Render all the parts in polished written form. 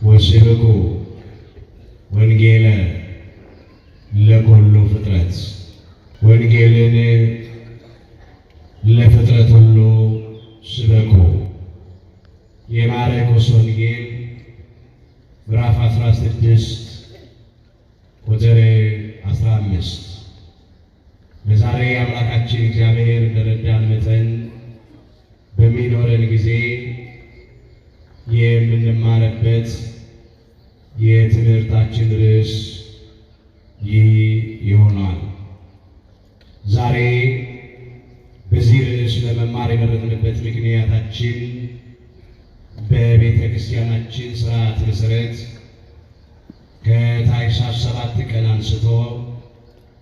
ወስብኩ ወንጌለ ለኩሉ ፍጥረት ወንጌልን ለፍጥረት ሁሉ ስበኩ። የማርቆስ ወንጌል ምዕራፍ 16 ቁጥር 15። በዛሬ አምላካችን እግዚአብሔር እንደረዳን መጠን በሚኖረን ጊዜ የምንማርበት የትምህርታችን ርዕስ ይህ ይሆናል። ዛሬ በዚህ ርዕስ ለመማር የመረጥንበት ምክንያታችን በቤተ ክርስቲያናችን ሥርዓት መሠረት ከታኅሳስ 7 ቀን አንስቶ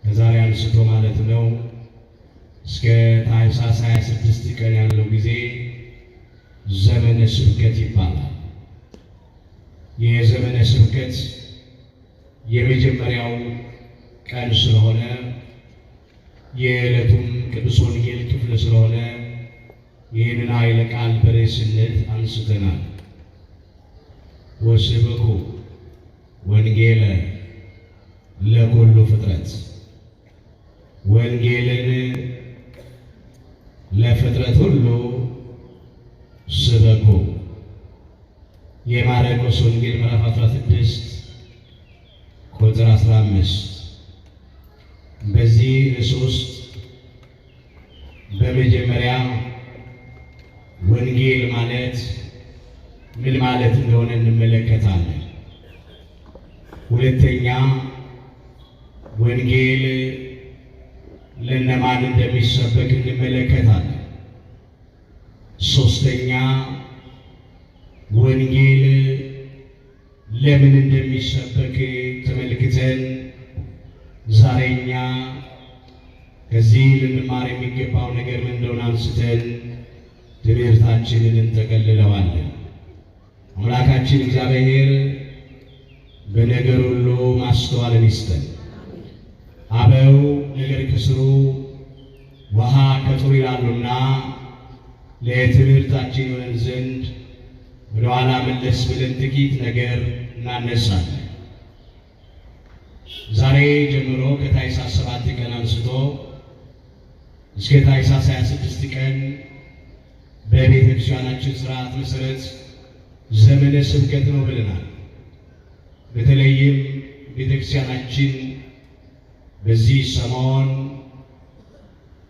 ከዛሬ አንስቶ ማለት ነው እስከ ታኅሳስ 26 ቀን ያለው ጊዜ ዘመነ ስብከት ይባላል። የዘመነ ስብከት የመጀመሪያው ቀን ስለሆነ የዕለቱም ቅዱስ ወንጌል ክፍል ስለሆነ ይህንን ኃይለ ቃል በርዕስነት አንስተናል። ወስብኩ ወንጌለ ለኩሉ ፍጥረት ወንጌልን ለፍጥረት ሁሉ ስበኩ። የማርቆስ ወንጌል ምዕራፍ 16 ቁጥር 15። በዚህ ርዕስ ውስጥ በመጀመሪያ ወንጌል ማለት ምን ማለት እንደሆነ እንመለከታለን። ሁለተኛ ወንጌል ለነማን እንደሚሰበክ እንመለከታለን። ሶስተኛ ወንጌል ለምን እንደሚሰበክ ተመልክተን ዛሬኛ ከዚህ ልንማር የሚገባው ነገር ምን እንደሆነ አንስተን ትምህርታችንን እንጠቀልለዋለን። አምላካችን እግዚአብሔር በነገር ሁሉ ማስተዋልን ይስጠን። አበው ነገር ከስሩ ውሃ ከጥሩ ይላሉና ለትምህርታችን ይሆነን ዘንድ ወደኋላ መለስ ብለን ጥቂት ነገር እናነሳለን። ዛሬ ጀምሮ ከታኅሳስ 7 ቀን አንስቶ እስከ ታኅሳስ 26 ቀን በቤተ ክርስቲያናችን ሥርዓት መሠረት ዘመነ ስብከት ነው ብለናል። በተለይም ቤተ ክርስቲያናችን በዚህ ሰሞን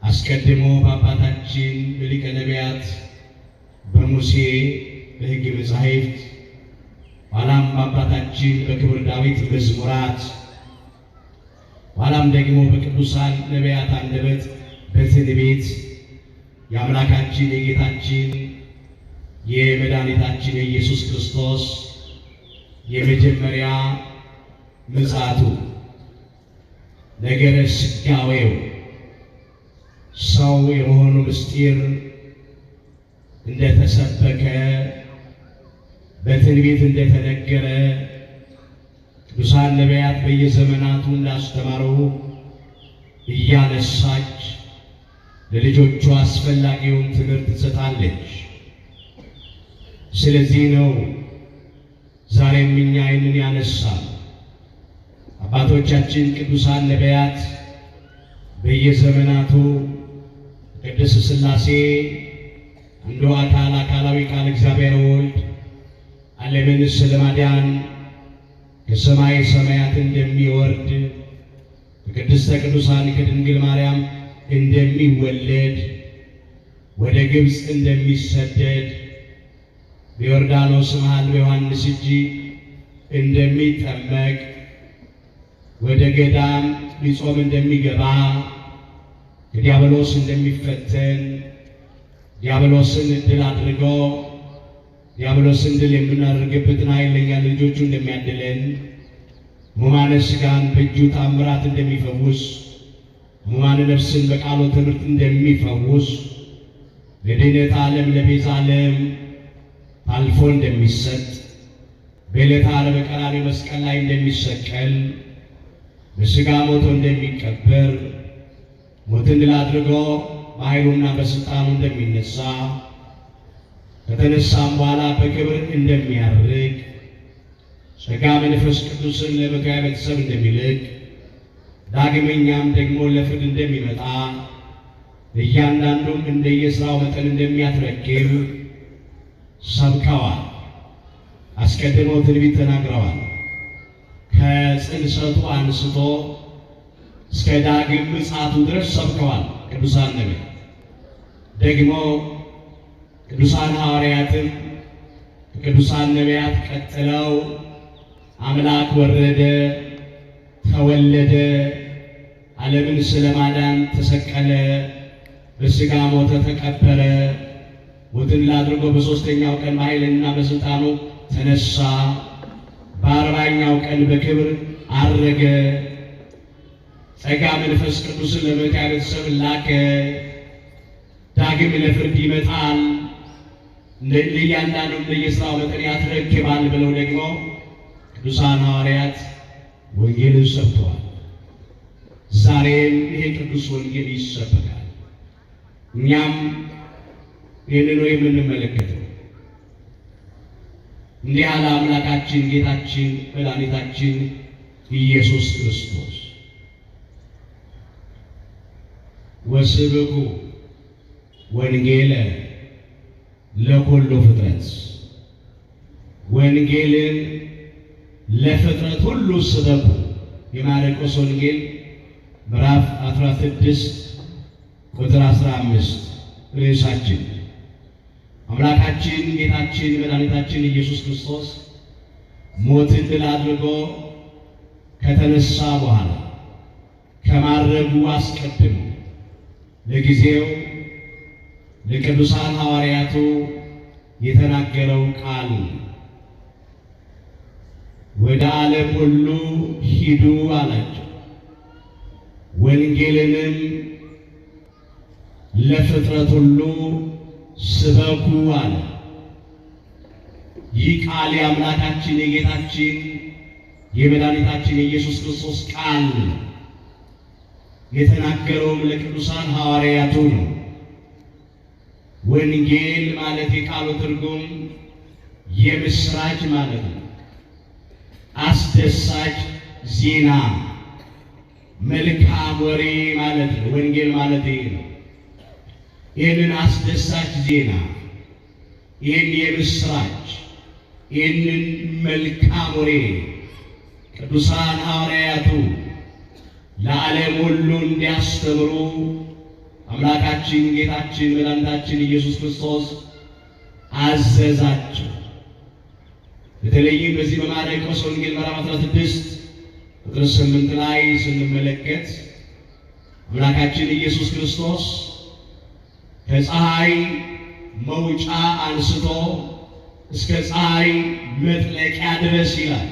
አስቀድሞ በአባታችን በሊቀ ነቢያት በሙሴ በሕግ መጻሕፍት ኋላም በአባታችን በክብር ዳዊት መዝሙራት ኋላም ደግሞ በቅዱሳን ነቢያት አንደበት በትንቢት የአምላካችን የጌታችን የመድኃኒታችን የኢየሱስ ክርስቶስ የመጀመሪያ ምጽአቱ ነገረ ሥጋዌው ሰው የመሆኑ ምስጢር እንደተሰበከ በትንቢት እንደተነገረ ቅዱሳን ነቢያት በየዘመናቱ እንዳስተማሩ እያነሳች ለልጆቿ አስፈላጊውን ትምህርት ትሰጣለች። ስለዚህ ነው ዛሬም እኛ ይህንን ያነሳል። አባቶቻችን ቅዱሳን ነቢያት በየዘመናቱ ቅድስት ሥላሴ አንዱ አካላዊ ቃል እግዚአብሔር ወልድ ዓለምን ስለማዳን ከሰማይ ሰማያት እንደሚወርድ ከቅድስተ ቅዱሳን ከድንግል ማርያም እንደሚወለድ ወደ ግብፅ እንደሚሰደድ በዮርዳኖስ መሃል በዮሐንስ እጅ እንደሚጠመቅ ወደ ገዳም ሊጾም እንደሚገባ ከዲያብሎስ እንደሚፈተን ዲያብሎስን ድል አድርጎ ዲያብሎስን ድል የምናደርግበትን ኃይል ለእኛ ልጆቹ እንደሚያድለን ሕሙማነ ሥጋን በእጁ ታምራት እንደሚፈውስ ሕሙማነ ነፍስን በቃሉ ትምህርት እንደሚፈውስ ለድኅነት ዓለም ለቤዛ ዓለም አልፎ እንደሚሰጥ በዕለተ ዓርብ በቀራንዮ መስቀል ላይ እንደሚሰቀል በሥጋ ሞቶ እንደሚቀበር ሞትን ድል አድርጎ በኃይሉና በሥልጣኑ እንደሚነሳ ከተነሳም በኋላ በክብር እንደሚያርግ ጸጋ መንፈስ ቅዱስን ለመቶያ ቤተሰብ እንደሚልክ ዳግመኛም ደግሞ ለፍርድ እንደሚመጣ እያንዳንዱም እንደየሥራው መጠን እንደሚያስረክብ ሰብከዋል። አስቀድመው ትንቢት ተናግረዋል። ከጽንሰቱ አንስቶ እስከ ዳግም ምጽአቱ ድረስ ሰብከዋል ቅዱሳን ነቢያት። ደግሞ ቅዱሳን ሐዋርያትም ከቅዱሳን ነቢያት ቀጥለው አምላክ ወረደ፣ ተወለደ፣ ዓለምን ስለማዳን ተሰቀለ፣ በሥጋ ሞተ፣ ተቀበረ፣ ሞትን ድል አድርጎ በሦስተኛው ቀን በኃይልና በሥልጣኑ ተነሳ፣ በአርባኛው ቀን በክብር አረገ፣ ጸጋ መንፈስ ቅዱስን ለመቶያ ቤተሰብ ላከ፣ ዳግም ለፍርድ ይመጣል፣ ለእያንዳንዱ እንደየሥራው መጠን ያስረክባል ብለው ደግሞ ቅዱሳን ሐዋርያት ወንጌልን ሰብከዋል። ዛሬም ይሄ ቅዱስ ወንጌል ይሰበካል። እኛም ይህንን ነው የምንመለከተው። እንዲህ ያለ አምላካችን ጌታችን መድኃኒታችን ኢየሱስ ክርስቶስ ወስብኩ ወንጌለ ለኩሉ ፍጥረት፣ ወንጌልን ለፍጥረት ሁሉ ስበኩ። የማርቆስ ወንጌል ምዕራፍ 16 ቁጥር 15 ርዕሳችን። አምላካችን ጌታችን መድኃኒታችን ኢየሱስ ክርስቶስ ሞትን ድል አድርጎ ከተነሳ በኋላ ከማረጉ አስቀድሞ ለጊዜው ለቅዱሳን ሐዋርያቱ የተናገረው ቃል ወደ ዓለም ሁሉ ሂዱ አላቸው፣ ወንጌልንም ለፍጥረት ሁሉ ስበኩ አለ። ይህ ቃል የአምላካችን የጌታችን የመድኃኒታችን የኢየሱስ ክርስቶስ ቃል የተናገረውም ለቅዱሳን ሐዋርያቱ ነው። ወንጌል ማለት የቃሉ ትርጉም የምስራች ማለት ነው። አስደሳች ዜና፣ መልካም ወሬ ማለት ነው። ወንጌል ማለት ይሄ ነው። ይህንን አስደሳች ዜና፣ ይህን የምስራች፣ ይህንን መልካም ወሬ ቅዱሳን ሐዋርያቱ ለዓለም ሁሉ እንዲያስተምሩ አምላካችን ጌታችን መድኃኒታችን ኢየሱስ ክርስቶስ አዘዛቸው። በተለይም በዚህ በማርቆስ ወንጌል ምዕራፍ 16 ቁጥር 8 ላይ ስንመለከት አምላካችን ኢየሱስ ክርስቶስ ከፀሐይ መውጫ አንስቶ እስከ ፀሐይ መጥለቂያ ድረስ ይላል።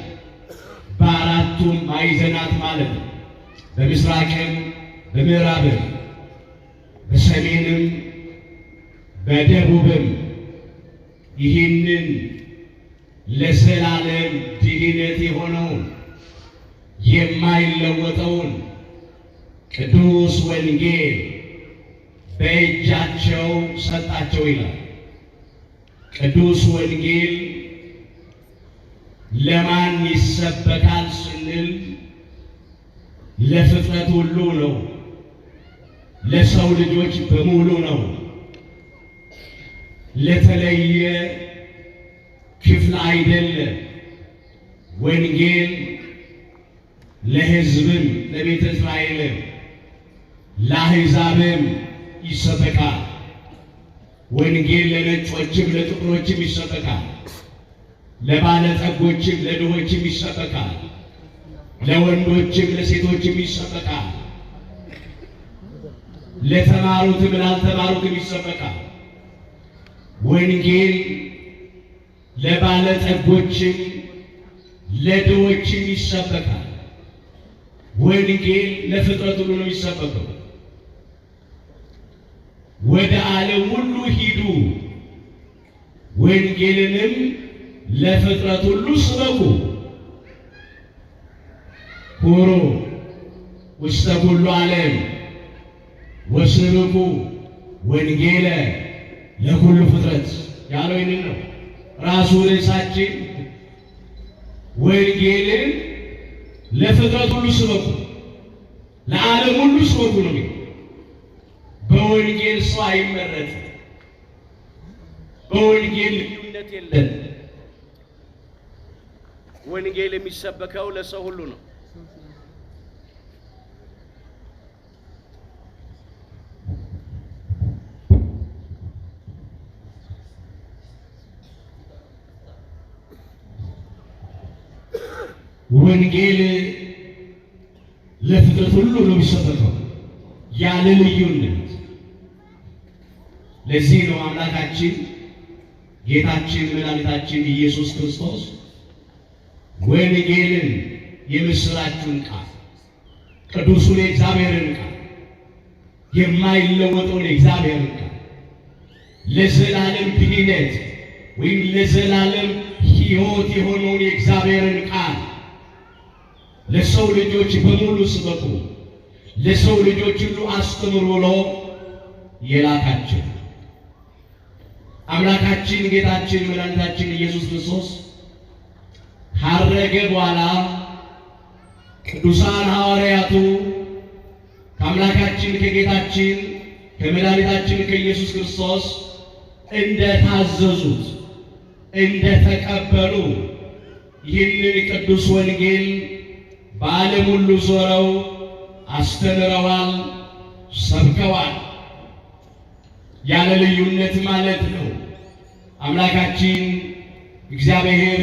በአራቱም ማዕዘናት ማለት ነው። በምስራቅም፣ በምዕራብም፣ በሰሜንም በደቡብም ይህንን ለዘላለም ድኅነት የሆነውን የማይለወጠውን ቅዱስ ወንጌል በእጃቸው ሰጣቸው ይላል። ቅዱስ ወንጌል ለማን ይሰበካል ስንል ለፍጥረት ሁሉ ነው። ለሰው ልጆች በሙሉ ነው። ለተለየ ክፍል አይደለም። ወንጌል ለሕዝብም ለቤተ እስራኤልም ለአሕዛብም ይሰበካል። ወንጌል ለነጮችም ለጥቁሮችም ይሰበካል። ለባለጠጎችም ለድሆችም ይሰበካል። ለወንዶችም ለሴቶችም ይሰበካል። ለተማሩትም ላልተማሩትም ይሰበካል። ወንጌል ለባለጠጎችም ለድሆችም ይሰበካል። ወንጌል ለፍጥረት ሁሉ ነው የሚሰበከው። ወደ ዓለም ሁሉ ሂዱ፣ ወንጌልንም ለፍጥረት ሁሉ ስበኩ። ሁሩ ውስተ ኩሉ ዓለም ወስብኩ ወንጌለ ለኩሉ ፍጥረት ያለው ይህንን ነው። ራሱ ርዕሳችን ወንጌልን ለፍጥረት ሁሉ ስበኩ፣ ለዓለም ሁሉ ስበኩ ነው። በወንጌል ሰው አይመረጥም። በወንጌል ልዩነት የለም። ወንጌል የሚሰበከው ለሰው ሁሉ ነው። ወንጌል ለፍጥረት ሁሉ ነው የሚሰበከው ያለ ልዩነት። ለዚህ ነው አምላካችን ጌታችን መድኃኒታችን ኢየሱስ ክርስቶስ ወንጌልን የምስራቹን ቃል ቅዱሱን የእግዚአብሔርን ቃል የማይለወጠውን የእግዚአብሔርን ቃል ለዘላለም ድኅነት ወይም ለዘላለም ሕይወት የሆነውን የእግዚአብሔርን ቃል ለሰው ልጆች በሙሉ ስበኩ፣ ለሰው ልጆች ሁሉ አስተምሩ ብሎ የላካቸው አምላካችን ጌታችን መድኃኒታችን ኢየሱስ ክርስቶስ ካረገ በኋላ ቅዱሳን ሐዋርያቱ ከአምላካችን ከጌታችን ከመድኃኒታችን ከኢየሱስ ክርስቶስ እንደታዘዙት እንደተቀበሉ ይህንን ቅዱስ ወንጌል በዓለም ሁሉ ዞረው አስተምረዋል፣ ሰብከዋል። ያለ ልዩነት ማለት ነው። አምላካችን እግዚአብሔር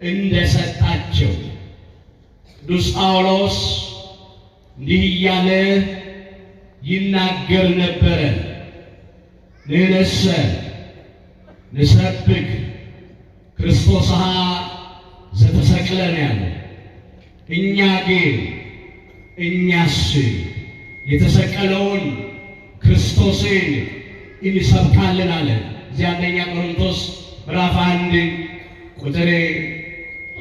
እንደሰጣቸው ቅዱስ ጳውሎስ እንዲህ እያለ ይናገር ነበረ። ንሕነሰ ንሰብክ ክርስቶስሃ ዘተሰቅለ ነው ያለው። እኛስ የተሰቀለውን ክርስቶስን እንሰብካለን አለ። እዚያ አንደኛ ቆሮንቶስ ምዕራፍ 1 ቁጥር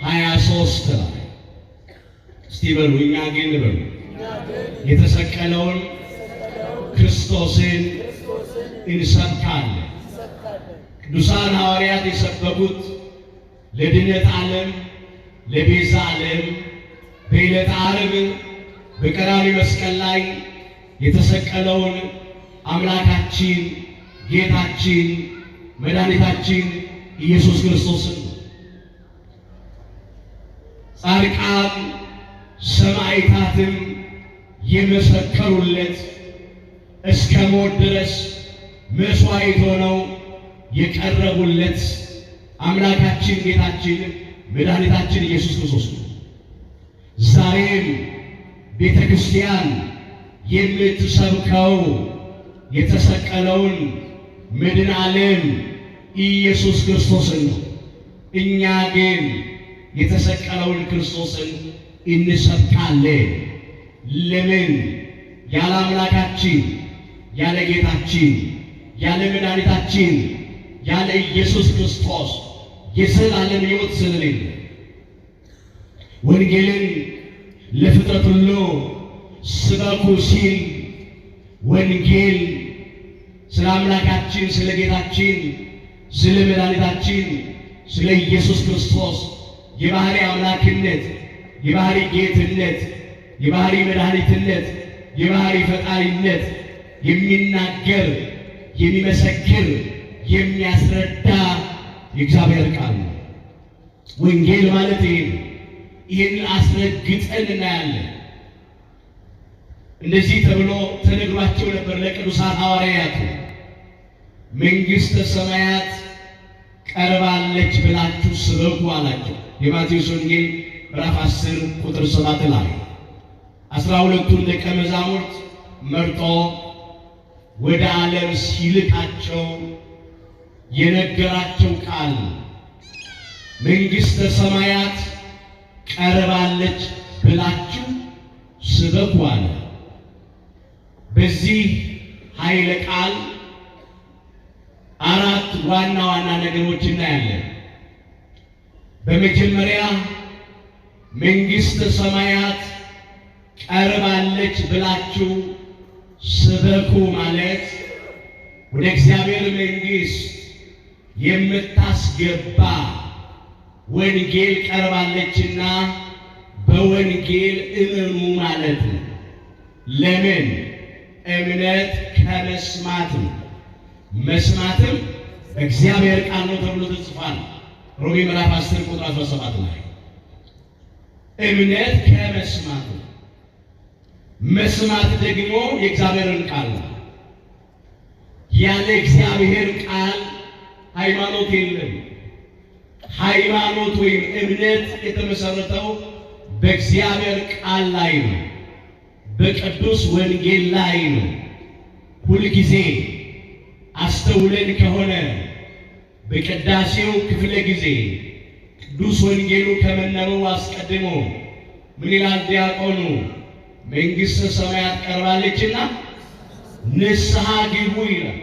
23 ላይ እስቲ በሉ እኛ ግን በሉ የተሰቀለውን ክርስቶስን እንሰብካለን። ቅዱሳን ሐዋርያት የሰበኩት ለድነት ዓለም ለቤዛ ዓለም በዕለተ ዓርብ በቀራንዮ መስቀል ላይ የተሰቀለውን አምላካችን ጌታችን መድኃኒታችን ኢየሱስ ክርስቶስን ጻድቃን ሰማዕታትም የመሰከሩለት እስከ ሞት ድረስ መስዋዕት ሆነው የቀረቡለት አምላካችን ጌታችን መድኃኒታችን ኢየሱስ ክርስቶስ ነው። ዛሬም ቤተ ክርስቲያን የምትሰብከው የተሰቀለውን መድኃኔ ዓለም ኢየሱስ ክርስቶስን ነው። እኛ ግን የተሰቀለውን ክርስቶስን እንሰብካለን። ለምን? ያለ አምላካችን ያለ ጌታችን ያለ መድኃኒታችን ያለ ኢየሱስ ክርስቶስ የዘላለም ሕይወት ስለሌለ ወንጌልን ለፍጥረት ሁሉ ስበኩ ሲል ወንጌል ስለ አምላካችን ስለ ጌታችን ስለ መድኃኒታችን ስለ ኢየሱስ ክርስቶስ የባህሪ አምላክነት የባህሪ ጌትነት የባህሪ መድኃኒትነት የባህሪ ፈጣሪነት የሚናገር የሚመሰክር የሚያስረዳ የእግዚአብሔር ቃል ነው። ወንጌል ማለት ይሄ ነው። ይህን አስረግጠን እናያለን። እንደዚህ ተብሎ ተነግሯቸው ነበር ለቅዱሳን ሐዋርያቱ መንግሥተ ሰማያት ቀርባለች ብላችሁ ስበኩ አላቸው። የማቴዎስ ወንጌል ምዕራፍ 10 ቁጥር 7 ላይ 12ቱን ደቀ መዛሙርት መርጦ ወደ ዓለም ሲልካቸው የነገራቸው ቃል መንግሥተ ሰማያት ቀርባለች ብላችሁ ስበኩ አለ። በዚህ ኃይለ ቃል አራት ዋና ዋና ነገሮች እናያለን። በመጀመሪያ መንግሥተ ሰማያት ቀርባለች ብላችሁ ስበኩ ማለት ወደ እግዚአብሔር መንግሥት የምታስገባ ወንጌል ቀርባለችና በወንጌል እመኑ ማለት ነው። ለምን? እምነት ከመስማት ነው፣ መስማትም እግዚአብሔር ቃል ነው ተብሎ ተጽፏል። ሮሜ ምዕራፍ 10 ቁጥር 17 ላይ እምነት ከመስማት ነው፣ መስማት ደግሞ የእግዚአብሔርን ቃል ነው። ያለ እግዚአብሔር ቃል ሃይማኖት የለም። ሃይማኖት ወይም እምነት የተመሰረተው በእግዚአብሔር ቃል ላይ ነው፣ በቅዱስ ወንጌል ላይ ነው። ሁልጊዜ አስተውለን ከሆነ በቅዳሴው ክፍለ ጊዜ ቅዱስ ወንጌሉ ከመነበቡ አስቀድሞ ምን ይላል ዲያቆኑ? መንግሥተ ሰማያት ቀርባለችና ንስሐ ግቡ ይላል።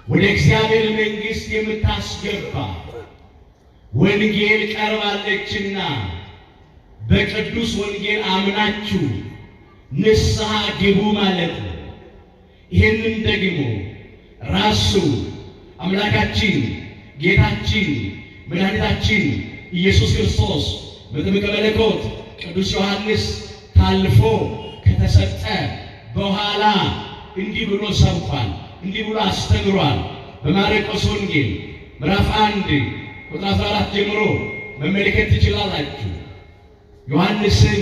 ወደ እግዚአብሔር መንግሥት የምታስገባ ወንጌል ቀርባለችና በቅዱስ ወንጌል አምናችሁ ንስሐ ግቡ ማለት ነው። ይህንን ደግሞ ራሱ አምላካችን ጌታችን መድኃኒታችን ኢየሱስ ክርስቶስ መጥምቀ መለኮት ቅዱስ ዮሐንስ ታልፎ ከተሰጠ በኋላ እንዲህ ብሎ ሰብኳል፣ እንዲህ ብሎ አስተምሯል። በማርቆስ ወንጌል ምዕራፍ 1 ቁጥር 14 ጀምሮ መመልከት ትችላላችሁ። ዮሐንስም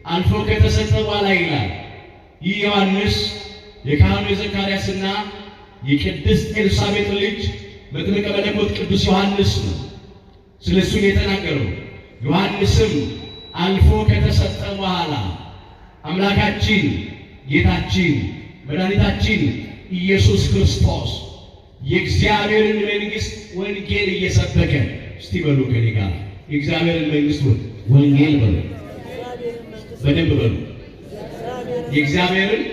አልፎ ከተሰጠ በኋላ ይላል። ይህ ዮሐንስ የካህኑ የዘካርያስና የቅድስት ኤልሳቤጥ ልጅ መጥምቀ መለኮት ቅዱስ ዮሐንስ ነው። ስለሱ የተናገረው ዮሐንስም አልፎ ከተሰጠ በኋላ አምላካችን ጌታችን መድኃኒታችን ኢየሱስ ክርስቶስ የእግዚአብሔርን መንግሥት ወንጌል እየሰበከ እስቲ በሉ ከኔ ጋር የእግዚአብሔርን መንግሥት ወንጌል በሉ፣ በደንብ በሉ። የእግዚአብሔርን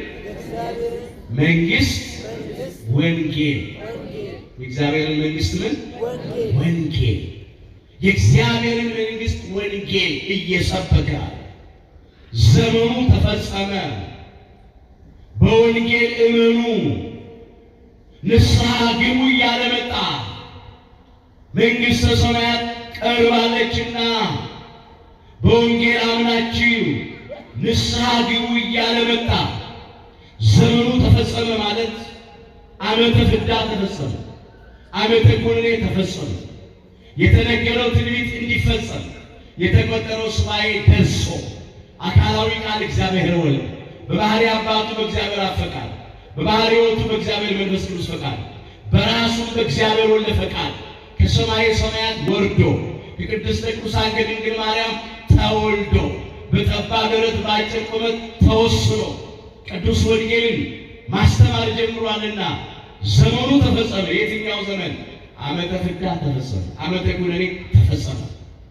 መንግሥት ወንጌል፣ የእግዚአብሔርን መንግሥት ምን ወንጌል፣ የእግዚአብሔርን መንግሥት ወንጌል እየሰበከ ዘመኑ ተፈጸመ። በወንጌል እመኑ ንስሐ ግቡ እያለ መጣ። መንግሥተ ሰማያት ቀርባለችና በወንጌል አምናችሁ ንስሐ ግቡ እያለ መጣ። ዘመኑ ተፈጸመ ማለት ዓመተ ፍዳ ተፈጸመ፣ ዓመተ ኩነኔ ተፈጸመ። የተነገረው ትንቢት እንዲፈጸም የተቆጠረው ሱባኤ ደርሶ አካላዊ ቃል እግዚአብሔር ወልድ በባህሪ አባቱ በእግዚአብሔር አብ ፈቃድ፣ በባህሪ ሕይወቱ በእግዚአብሔር መንፈስ ቅዱስ ፈቃድ፣ በራሱ በእግዚአብሔር ወልድ ፈቃድ ከሰማየ ሰማያት ወርዶ ከቅድስተ ቅዱሳን ከድንግል ማርያም ተወልዶ በጠባብ ደረት በአጭር ቁመት ተወስኖ ቅዱስ ወንጌልን ማስተማር ጀምሯልና ዘመኑ ተፈጸመ። የትኛው ዘመን? ዓመተ ፍዳ ተፈጸመ፣ ዓመተ ኩነኔ ተፈጸመ።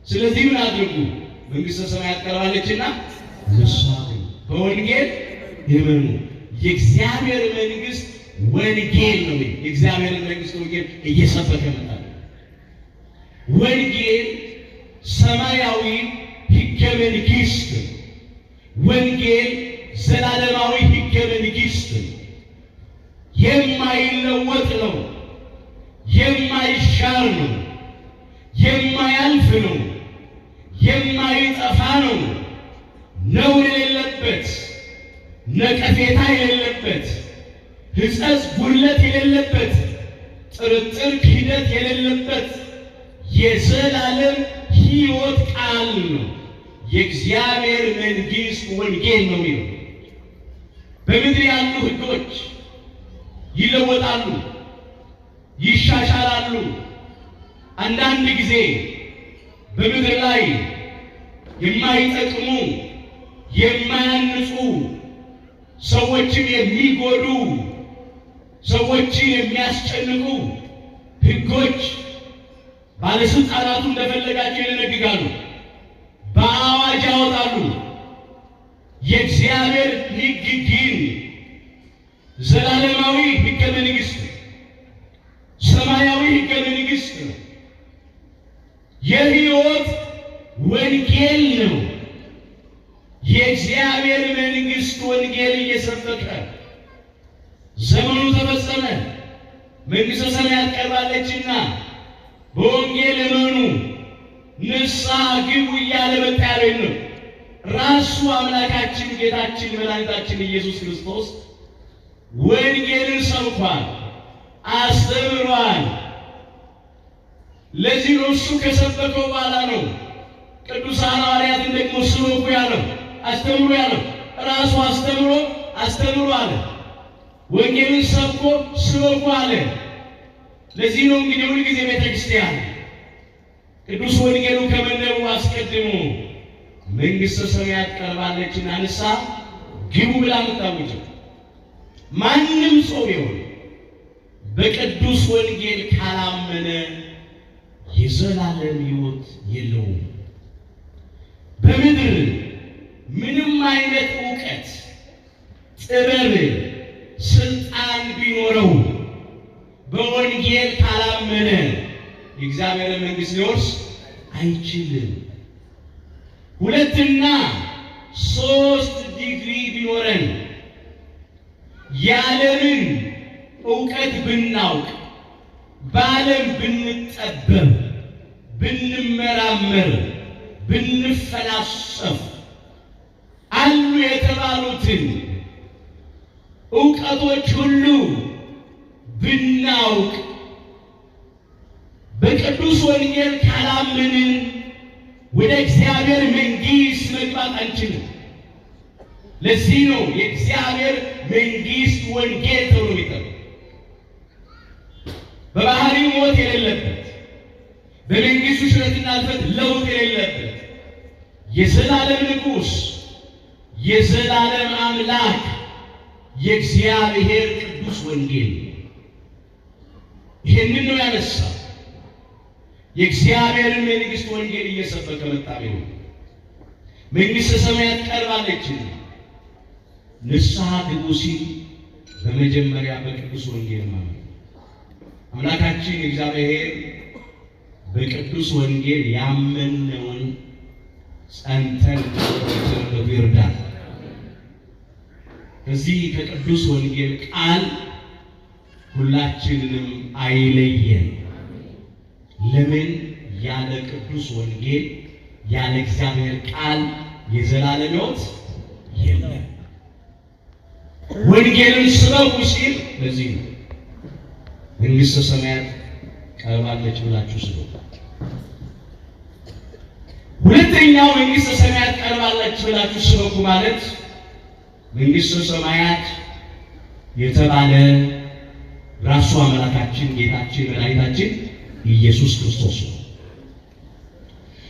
ስለዚህ ምን አድርጉ? መንግሥተ ሰማያት ቀርባለችና ንስሐ ግቡ፣ በወንጌል እመኑ። የእግዚአብሔር መንግሥት ወንጌል ነው። የእግዚአብሔር መንግሥት ወንጌል እየሰበከ መጣ። ወንጌል ሰማያዊ ሕገ መንግሥት፣ ወንጌል ዘላለማዊ ሕገ መንግሥት የማይለወጥ ነው፣ የማይሻር ነው፣ የማያልፍ ነው፣ የማይጠፋ ነው፣ ነውር የሌለበት፣ ነቀፌታ የሌለበት፣ ሕጸጽ ጉድለት የሌለበት፣ ጥርጥር ክህደት የሌለበት የዘላለም ሕይወት ቃል ነው። የእግዚአብሔር መንግሥት ወንጌል ነው የሚለው። በምድር ያሉ ሕጎች ይለወጣሉ፣ ይሻሻላሉ። አንዳንድ ጊዜ በምድር ላይ የማይጠቅሙ የማያንጹ ሰዎችን የሚጎዱ ሰዎችን የሚያስጨንቁ ሕጎች ባለስልጣናቱ እንደፈለጋቸው ይደነግጋሉ፣ በአዋጅ ያወጣሉ። የእግዚአብሔር ሕግ ግን ዘላለማዊ ሕገ መንግሥት፣ ሰማያዊ ሕገ መንግሥት ነው። የሕይወት ወንጌል ነው። የእግዚአብሔር መንግሥት ወንጌል እየሰበከ ዘመኑ ተፈጸመ፣ መንግሥተ ሰማያት ቀርባለችና በወንጌል እመኑ ንስሐ ግቡ እያለ መጣ ያለው ነው። ራሱ አምላካችን ጌታችን መድኃኒታችን ኢየሱስ ክርስቶስ ወንጌልን ሰብኳል፣ አስተምሯል። ለዚህ ነው እሱ ከሰበከው በኋላ ነው ቅዱሳን ሐዋርያትን ደግሞ ስበኩ ያለው፣ አስተምሩ ያለው። ራሱ አስተምሮ አለ። ወንጌልን ሰብኮ ስበኩ አለ። ለዚህ ነው እንግዲህ ሁል ጊዜ ቤተክርስቲያን ቅዱስ ወንጌሉ ከመነበቡ አስቀድሞ መንግሥተ ሰማያት ቀርባለችና ንስሐ ግቡ ብላ የምታውጀው። ማንም ሰው ቢሆን በቅዱስ ወንጌል ካላመነ የዘላለም ሕይወት የለውም። በምድር ምንም አይነት ዕውቀት፣ ጥበብ፣ ስልጣን ቢኖረው በወንጌል ካላመነ የእግዚአብሔር መንግሥት ሊወርስ አይችልም። 2 እና 3 ዲግሪ ቢኖረን የዓለምን ዕውቀት ብናውቅ በዓለም ብንጠበብ ብንመራመር ብንፈላሰፍ አሉ የተባሉትን ዕውቀቶች ሁሉ ብናውቅ በቅዱስ ወንጌል ካላመንን ወደ እግዚአብሔር መንግሥት መግባት አንችልም። ለዚህ ነው የእግዚአብሔር መንግሥት ወንጌል ተብሎ የሚጠራው። በባህሪው ሞት የሌለበት፣ በመንግሥቱ ሽረትና እልፈት ለውጥ የሌለበት የዘላለም ንጉሥ የዘላለም አምላክ የእግዚአብሔር ቅዱስ ወንጌል ይህንን ነው ያነሳው። የእግዚአብሔርን መንግሥት ወንጌል እየሰበከ መጣ። መንግሥተ ሰማያት ቀርባለች፣ ንስሐ ግቡ ሲል በመጀመሪያ በቅዱስ ወንጌል ማለት አምላካችን እግዚአብሔር በቅዱስ ወንጌል ያመነውን ጸንተን እንድንኖር ይርዳል። ከዚህ ከቅዱስ ወንጌል ቃል ሁላችንንም አይለየን። ለምን? ያለ ቅዱስ ወንጌል ያለ እግዚአብሔር ቃል የዘላለም ሕይወት የለም። ወንጌልን ስበኩ ሲል ለዚህ ነው መንግሥተ ሰማያት ቀርባለች ብላችሁ ስበኩ። ሁለተኛው መንግሥተ ሰማያት ቀርባለች ብላችሁ ስበኩ ማለት መንግሥተ ሰማያት የተባለ ራሱ አምላካችን ጌታችን መድኃኒታችን ኢየሱስ ክርስቶስ ነው።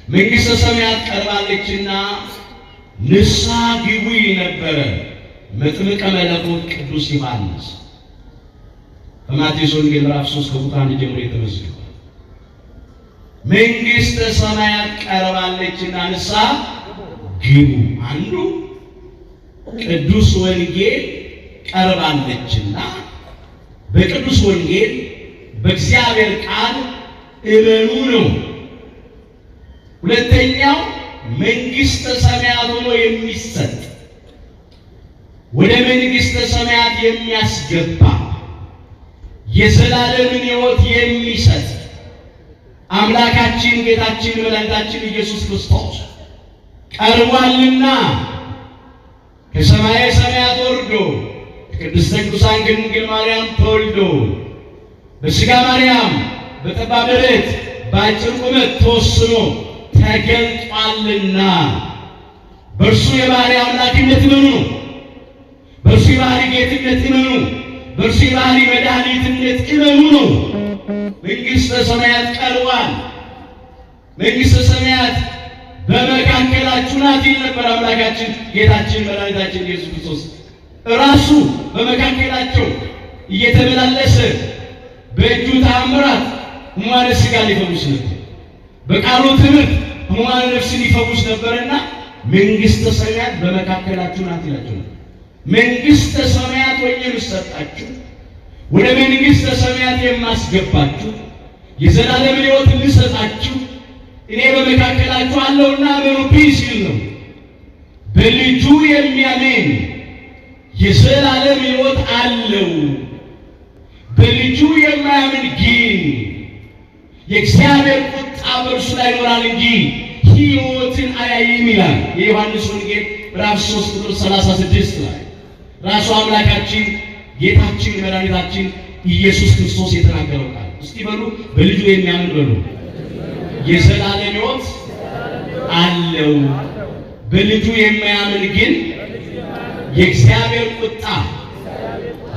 መንግሥተ ሰማያት ቀርባለችና ንስሐ ግቡ ነበረ መጥምቀ መለኮት ቅዱስ ዮሐንስ በማቴዎስ ወንጌል ምዕራፍ 3 ከቁጥር 1 ጀምሮ የተመዘገበ መንግሥተ ሰማያት ቀርባለችና ንስሐ ግቡ። አንዱ ቅዱስ ወንጌል ቀርባለችና በቅዱስ ወንጌል በእግዚአብሔር ቃል እመኑ ነው። ሁለተኛው መንግሥተ ሰማያት ሆኖ የሚሰጥ ወደ መንግሥተ ሰማያት የሚያስገባ የዘላለምን ሕይወት የሚሰጥ አምላካችን ጌታችን መድኃኒታችን ኢየሱስ ክርስቶስ ቀርቧልና ከሰማየ ሰማያት ወርዶ ቅድስተ ቅዱሳን ድንግል ማርያም ተወልዶ በሥጋ ማርያም በጠባብ ደረት በአጭር ቁመት ተወስኖ ተገልጧልና በእርሱ የባሕርይ አምላክነት እመኑ፣ በእርሱ የባሕርይ ጌትነት እመኑ፣ በእርሱ የባሕርይ መድኃኒትነት እመኑ ነው። መንግሥተ ሰማያት ቀርቧል። መንግሥተ ሰማያት በመካከላችሁ ናት ይል ነበር አምላካችን ጌታችን መድኃኒታችን ኢየሱስ ክርስቶስ። ራሱ በመካከላቸው እየተመላለሰ በእጁ ተአምራት ሕሙማነ ሥጋ ሊፈውስ ነበር፣ በቃሉ ትምህርት ሕሙማነ ነፍስን ይፈውስ ነበርና መንግሥተ ሰማያት በመካከላችሁ ናት ይላቸው። መንግሥተ ሰማያት ወይም የምሰጣችሁ ወደ መንግሥተ ሰማያት የማስገባችሁ የዘላለም ሕይወት ልሰጣችሁ እኔ በመካከላችሁ አለሁና እመኑብኝ ሲል ነው። በልጁ የሚያምን የዘላለም ሕይወት አለው። በልጁ የማያምን ግን የእግዚአብሔር ቁጣ በእርሱ ላይ ይኖራል እንጂ ሕይወትን አያይም ይላል የዮሐንስ ወንጌል ምዕራፍ 3 ቁጥር 36 ላይ ራሱ አምላካችን ጌታችን መድኃኒታችን ኢየሱስ ክርስቶስ የተናገረው ቃል። እስቲ በሉ በልጁ የሚያምን በሉ የዘላለም ሕይወት አለው። በልጁ የማያምን ግን የእግዚአብሔር ቁጣ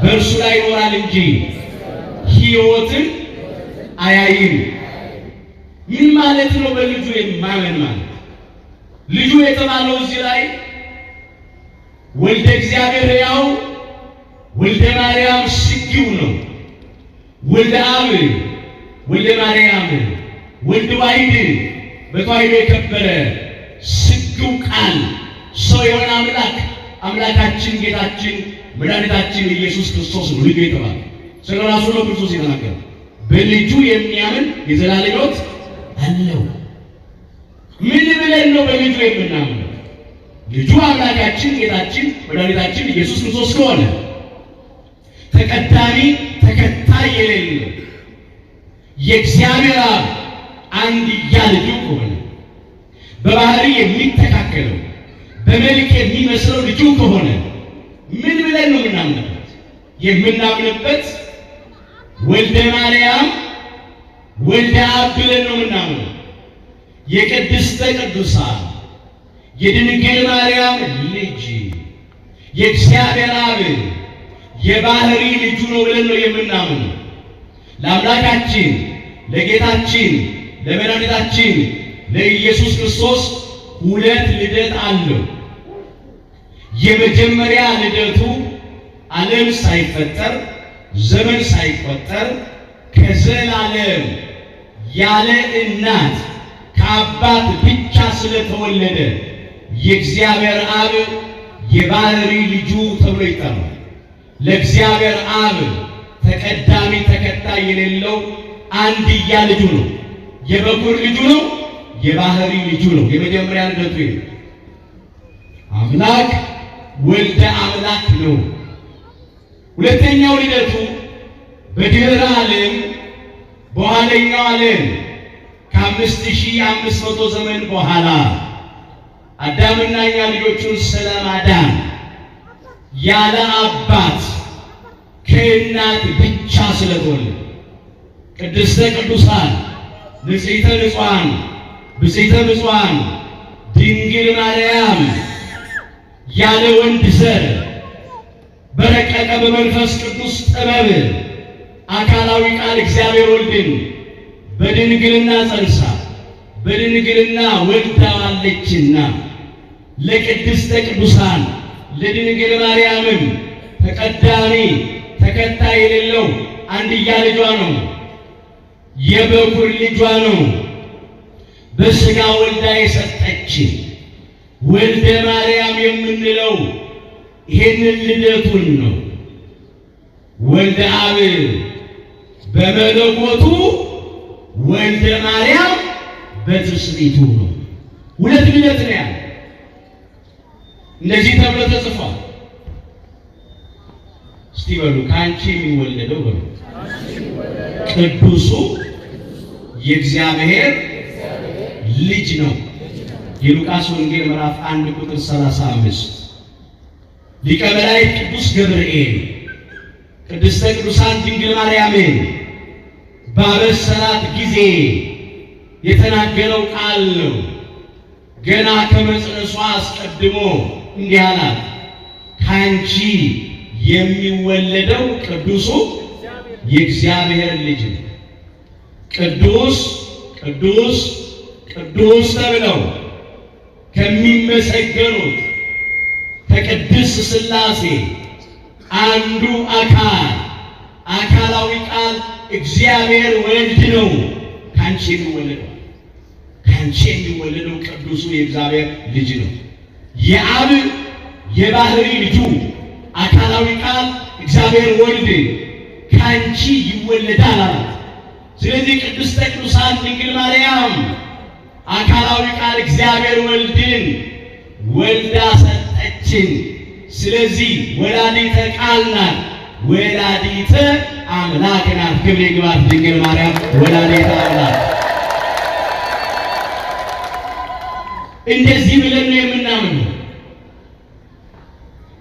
በእርሱ ላይ ይኖራል እንጂ ሕይወትን አያይም። ምን ማለት ነው? በልጁ የማያምን ማለት ልጁ የተባለው እዚህ ላይ ወልደ እግዚአብሔር ሕያው ወልደ ማርያም ስጊው ነው። ወልደ አብ ወልደ ማርያም ወልደ ዋሕድ በተዋሕዶ የከበረ ስጊው ቃል ሰው የሆነ አምላክ አምላካችን ጌታችን መድኃኒታችን ኢየሱስ ክርስቶስ ነው ልጁ የተባለ። ስለራሱ ነው ክርስቶስ የተናገረው በልጁ የሚያምን የዘላለም ሕይወት አለው። ምን ብለን ነው በልጁ የምናምነው? ልጁ አምላካችን ጌታችን መድኃኒታችን ኢየሱስ ክርስቶስ ከሆነ ተቀዳሚ ተከታይ የሌለው የእግዚአብሔር አብ አንድያ ልጁ ከሆነ በባህሪ የሚተካከለው በመልክ የሚመስለው ልጁ ከሆነ ምን ብለን ነው የምናምንበት? የምናምንበት ወልደ ማርያም ወልደ አብ ብለን ነው የምናምነው። የቅድስተ ቅዱሳን የድንግል ማርያም ልጅ የእግዚአብሔር አብ የባህሪ ልጁ ነው ብለን ነው የምናምነው። ለአምላካችን ለጌታችን ለመድኃኒታችን ለኢየሱስ ክርስቶስ ሁለት ልደት አለው። የመጀመሪያ ልደቱ ዓለም ሳይፈጠር ዘመን ሳይቆጠር ከዘላለም ያለ እናት ከአባት ብቻ ስለተወለደ የእግዚአብሔር አብ የባህሪ ልጁ ተብሎ ይጠራል። ለእግዚአብሔር አብ ተቀዳሚ ተከታይ የሌለው አንድያ ልጁ ነው። የበኩር ልጁ ነው። የባህሪ ልጁ ነው። የመጀመሪያ ልደቱ ነው። አምላክ ወልደ አምላክ ነው። ሁለተኛው ልደቱ በድህረ ዓለም በኋለኛው ዓለም ከ5500 ዘመን በኋላ አዳምና እኛ ልጆቹን ስለማዳን ያለ አባት ከእናት ብቻ ስለተወለደ ቅድስተ ቅዱሳን ንጽሕተ ንጹሐን ብጽዕተ ብፁዓን ድንግል ማርያም ያለ ወንድ ዘር በረቀቀ በመንፈስ ቅዱስ ጥበብ አካላዊ ቃል እግዚአብሔር ወልድን በድንግልና ጸንሳ በድንግልና ወልዳዋለችና ለቅድስተ ቅዱሳን ለድንግል ማርያምም ተቀዳሚ ተከታይ የሌለው አንድያ ልጇ ነው። የበኩር ልጇ ነው። በሥጋ ወልዳ የሰጠች ወልደ ማርያም የምንለው ይሄንን ልደቱን ነው። ወልደ አብ በመለኮቱ ወልደ ማርያም በትስብእቱ ነው። ሁለት ልደት ነው ያለው። እንደዚህ ተብሎ ተጽፏል። እስቲ በሉ ካንቺ የሚወለደው በሉ ቅዱሱ የእግዚአብሔር ልጅ ነው። የሉቃስ ወንጌል ምዕራፍ 1 ቁጥር 35 ሊቀ መላእክት ቅዱስ ገብርኤል ቅድስተ ቅዱሳን ድንግል ማርያምን ባበሰራት ጊዜ የተናገረው ቃል ነው። ገና ከመጽነሷ አስቀድሞ እንዲህ አላት፣ ካንቺ የሚወለደው ቅዱሱ የእግዚአብሔር ልጅ ነው። ቅዱስ ቅዱስ ቅዱስ ተብለው ከሚመሰገኑት ከቅድስት ሥላሴ አንዱ አካላዊ ቃል እግዚአብሔር ወልድ ነው። ካንቺ የሚወለደው ቅዱሱ የእግዚአብሔር ልጅ ነው። የአብ የባህሪ ልጁ አካላዊ ቃል እግዚአብሔር ወልድ ካንቺ ይወለዳል አላት። ስለዚህ ቅድስተ ቅዱሳን ድንግል ማርያም አካላዊ ቃል እግዚአብሔር ወልድን ወልዳ ሰጠችን። ስለዚህ ወላዲተ ቃል ናት፣ ወላዲተ አምላክ ናት። ክብር ይግባት ድንግል ማርያም ወላዲተ አምላክ። እንደዚህ ብለን ነው የምናምነው።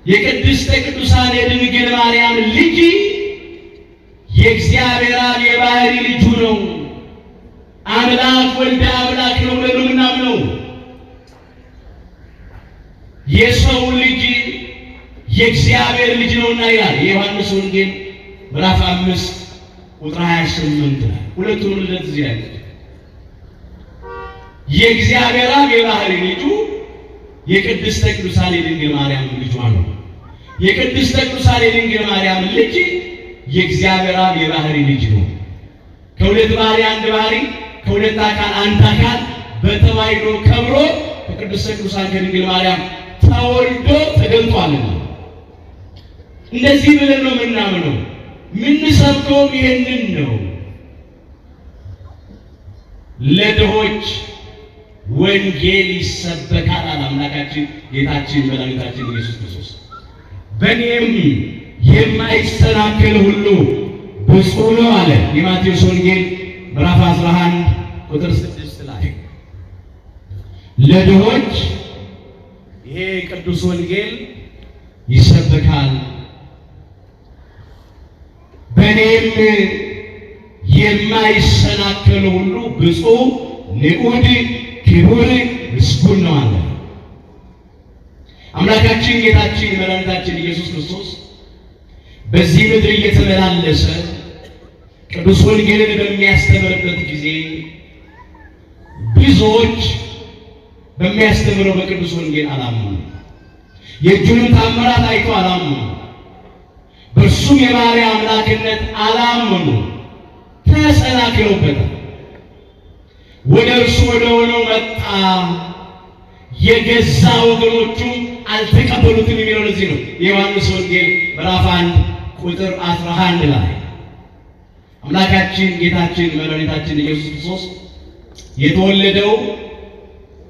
የቅድስተ ቅዱሳን የድንግል ማርያም ልጅ የእግዚአብሔር አብ የባህሪ ልጁ ነው። አምላክ ወልደ አምላክ ነው ብለን ነው የምናምነው። የሰው ልጅ የእግዚአብሔር ልጅ ነውና ይላል የዮሐንስ ወንጌል ምዕራፍ 5 ቁጥር 28 ላይ ሁለቱም ልደት እዚህ ያለ የእግዚአብሔር አብ የባህሪ ልጁ የቅድስተ ቅዱሳን የድንግል ማርያም ልጇ ነው። የቅድስተ ቅዱሳን የድንግል ማርያም ልጅ የእግዚአብሔር አብ የባህሪ ልጅ ነው። ከሁለት ባህሪ አንድ ባህሪ፣ ከሁለት አካል አንድ አካል በተዋሕዶ ከብሮ ከቅድስተ ቅዱሳን ከድንግል ማርያም ተወልዶ ተገልጧልና እንደዚህ ብለን ነው የምናምነው። የምንሰብከውም ይሄንን ነው። ለድሆች ወንጌል ይሰበካል አለ አምላካችን ጌታችን መድኃኒታችን ኢየሱስ ክርስቶስ። በእኔም የማይሰናከል ሁሉ ብፁዕ ነው አለ የማቴዎስ ወንጌል ምዕራፍ 11 ቁጥር 6 ላይ። ለድሆች ይሄ ቅዱስ ወንጌል ይሰበካል፣ በእኔም የማይሰናከል ሁሉ ብፁዕ ንዑድ ክቡር ምስጉን ነው አለ አምላካችን ጌታችን መድኃኒታችን ኢየሱስ ክርስቶስ። በዚህ ምድር እየተመላለሰ ቅዱስ ወንጌልን በሚያስተምርበት ጊዜ ብዙዎች በሚያስተምረው በቅዱስ ወንጌል አላመኑ። የእጁንም ታምራት አይተው አላመኑ። በእርሱም የባሕርይ አምላክነት አላመኑ፣ ተሰናክለውበታል። ወደ እርሱ ወደ ሆነው መጣ፣ የገዛ ወገኖቹም አልተቀበሉትም የሚለው ለዚህ ነው። የዮሐንስ ወንጌል ምዕራፍ 1 ቁጥር 11 ላይ አምላካችን ጌታችን መድኃኒታችን ኢየሱስ ክርስቶስ የተወለደው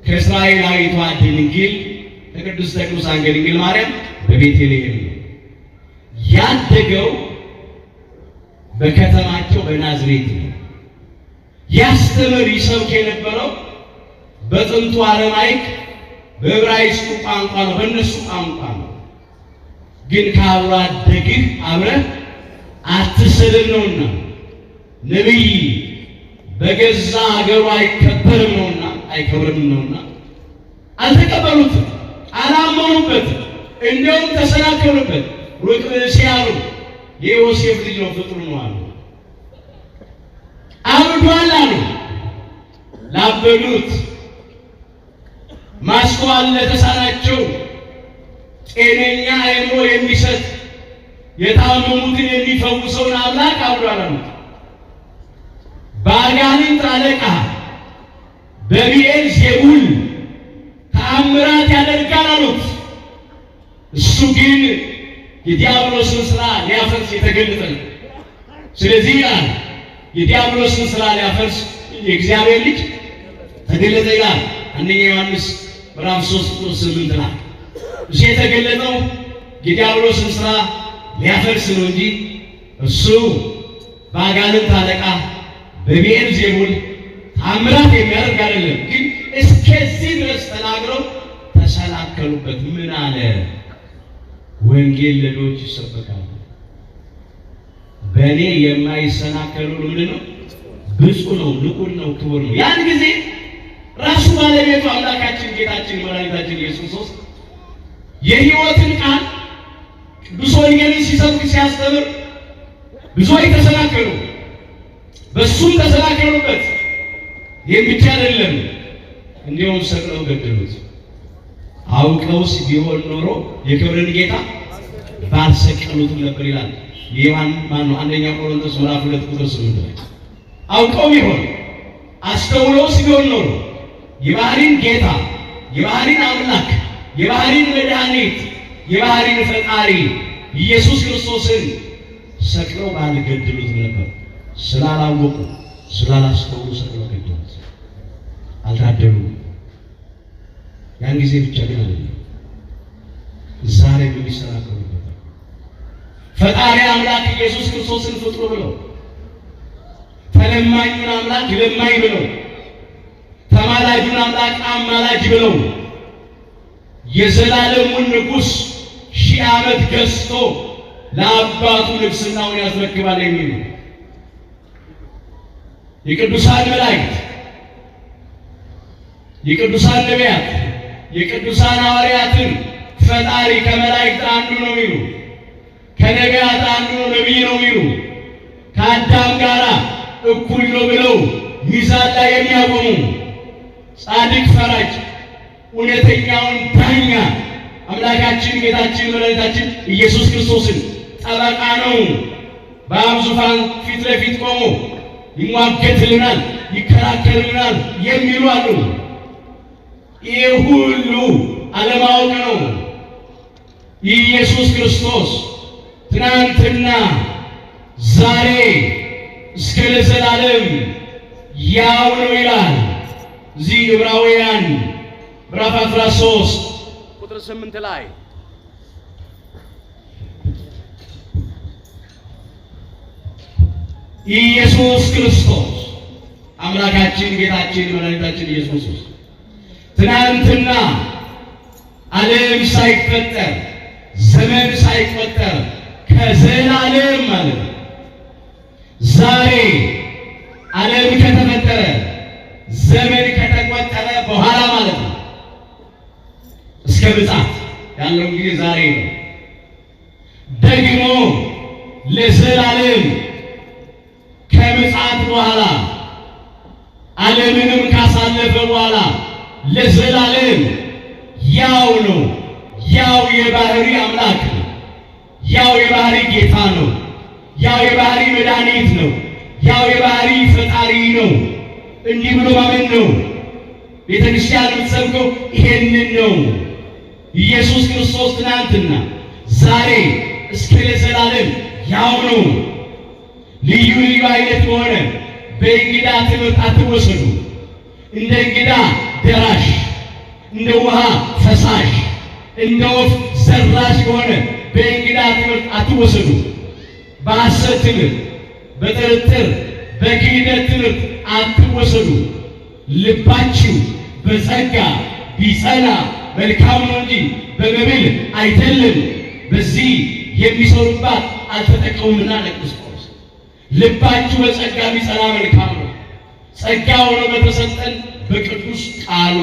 ከእስራኤላዊቷ ድንግል ከቅድስተ ቅዱሳን ከድንግል ማርያም በቤተልሔም ነው። ያደገው በከተማቸው በናዝሬት ነው። ያስተምር ይሰብክ የነበረው በጥንቱ አረማይክ በዕብራይስጡ ቋንቋ ነው፣ በእነሱ ቋንቋ ነው። ግን ከአብሮ አደግህ አብረህ አትሰደድ ነውና ነቢይ በገዛ ሀገሩ አይከብርም ነውና አልተቀበሉትም፣ አላመኑበትም። እንዲያውም ተሰናከሉበት። ሩቅ ሲያሉ የዮሴፍ ልጅ ነው ፍጡር ነው አሉ። አብዷል አሉ። ላበዱት ማስተዋል ለተሳናቸው ጤነኛ አእምሮ የሚሰጥ የታመሙትን የሚፈውሰውን አምላክ አብዷል አሉት። በአጋንንት አለቃ በቢኤል ዜቡል ተአምራት ያደርጋል አሉት። እሱ ግን የዲያብሎስን ሥራ ሊያፈርስ የተገለጠ ነው። ስለዚህ ይላል የዲያብሎስን ሥራ ሊያፈርስ የእግዚአብሔር ልጅ ተገለጠ ይላል አንደኛ ዮሐንስ ምዕራፍ 3 ቁጥር 8 ላይ። እሱ የተገለጠው የዲያብሎስን ሥራ ሊያፈርስ ነው እንጂ እሱ በአጋንንት አለቃ በቢኤል ዜቡል ተአምራት የሚያደርግ አይደለም። ግን እስከዚህ ድረስ ተናግረው ተሰናከሉበት። ምን አለ? ወንጌል ለድሆች ይሰበካል፣ በእኔ የማይሰናከሉ ምንድን ነው? ብፁዕ ነው፣ ንዑድ ነው፣ ክቡር ነው። ያን ጊዜ ራሱ ባለቤቱ አምላካችን ጌታችን መድኃኒታችን ኢየሱስ ክርስቶስ የሕይወትን ቃል ቅዱስ ወንጌልን ሲሰብክ ሲያስተምር ብዙዎች ተሰናከሉ፣ በሱም ተሰናከሉበት። ይህም ብቻ አይደለም፣ እንዲሁም ሰቅለው ገደሉት። አውቀውስ ቢሆን ኖሮ የክብርን ጌታ ባልሰቀሉትም ነበር ይላል አንደኛ ቆሮንቶስ ምዕራፍ 2 ቁጥር 8 ላይ። አውቀው ቢሆን አስተውለውስ ቢሆን ኖሮ የባህሪን ጌታ የባህሪን አምላክ የባህሪን መድኃኒት የባህሪን ፈጣሪ ኢየሱስ ክርስቶስን ሰቅለው ባልገደሉትም ነበር። ስላላወቁ ስላላስተውሉ ሰቅለው ገደሉት። አልታደሉም። ያን ጊዜ ብቻ ግን አይደለም፣ ዛሬ በሚሰናከሉበት ፈጣሪ አምላክ ኢየሱስ ክርስቶስን ፍጡር ብለው ተለማኙን አምላክ ለማኝ ብለው ተማላጁን አምላክ አማላጅ ብለው የዘላለሙን ንጉሥ 1000 ዓመት ገዝቶ ለአባቱ ንግሥናውን ያስረክባል የሚሉ የቅዱሳን መላእክት የቅዱሳን ነቢያት የቅዱሳን ሐዋርያትን ፈጣሪ ከመላእክት አንዱ ነው የሚሉ ከነቢያት አንዱ ነቢይ ነው የሚሉ ከአዳም ጋር እኩል ነው ብለው ሚዛን ላይ የሚያቆሙ ጻድቅ ፈራጅ እውነተኛውን ዳኛ አምላካችን ጌታችን መድኃኒታችን ኢየሱስ ክርስቶስን ጠበቃ ነው በአብ ዙፋን ፊት ለፊት ቆሞ ይሟገትልናል ይከራከርልናል የሚሉ አሉ። ይህ ሁሉ አለማወቅ ነው። ኢየሱስ ክርስቶስ ትናንትና ዛሬ እስከ ለዘላለም ያው ነው ይላል። እዚህ ዕብራውያን ምዕራፍ 13 ቁጥር 8 ላይ ኢየሱስ ክርስቶስ አምላካችን ጌታችን መድኃኒታችን ኢየሱስ ትናንትና ዓለም ሳይፈጠር ዘመን ሳይቆጠር ከዘላለም ማለት ዛሬ ዓለም ከተፈጠረ ዘመን ከተቆጠረ በኋላ ማለት ነው እስከ ምጽአት ያለው ጊዜ ዛሬ ነው። ደግሞ ለዘላለም ከምጽአት በኋላ ዓለምንም ካሳለፈ በኋላ ለዘላለም ያው ነው። ያው የባህሪ አምላክ ነው። ያው የባህሪ ጌታ ነው። ያው የባህሪ መድኃኒት ነው። ያው የባህሪ ፈጣሪ ነው። እንዲህ ብሎ ማመን ነው። ቤተ ክርስቲያን የምትሰብከው ይሄንን ነው። ኢየሱስ ክርስቶስ ትናንትና ዛሬ እስከ ለዘላለም ያው ነው። ልዩ ልዩ አይነት በሆነ በእንግዳ ትምህርት አትወሰዱ። እንደ እንግዳ ደራሽ፣ እንደ ውሃ ፈሳሽ፣ እንደ ወፍ ዘራሽ በሆነ በእንግዳ ትምህርት አትወሰዱ። በሐሰት ትምህርት፣ በጥርጥር፣ በክህደት ትምህርት አትወሰዱ። ልባችሁ በጸጋ ቢጸና መልካም ነው እንጂ በመብል አይደለም። በዚህ የሚሰሩባት አልተጠቀሙምና ለቅዱስ ጳውሎስ ልባችሁ በጸጋ ቢጸና መልካም ነው። ጸጋ ሆኖ በተሰጠን በቅዱስ ቃሉ፣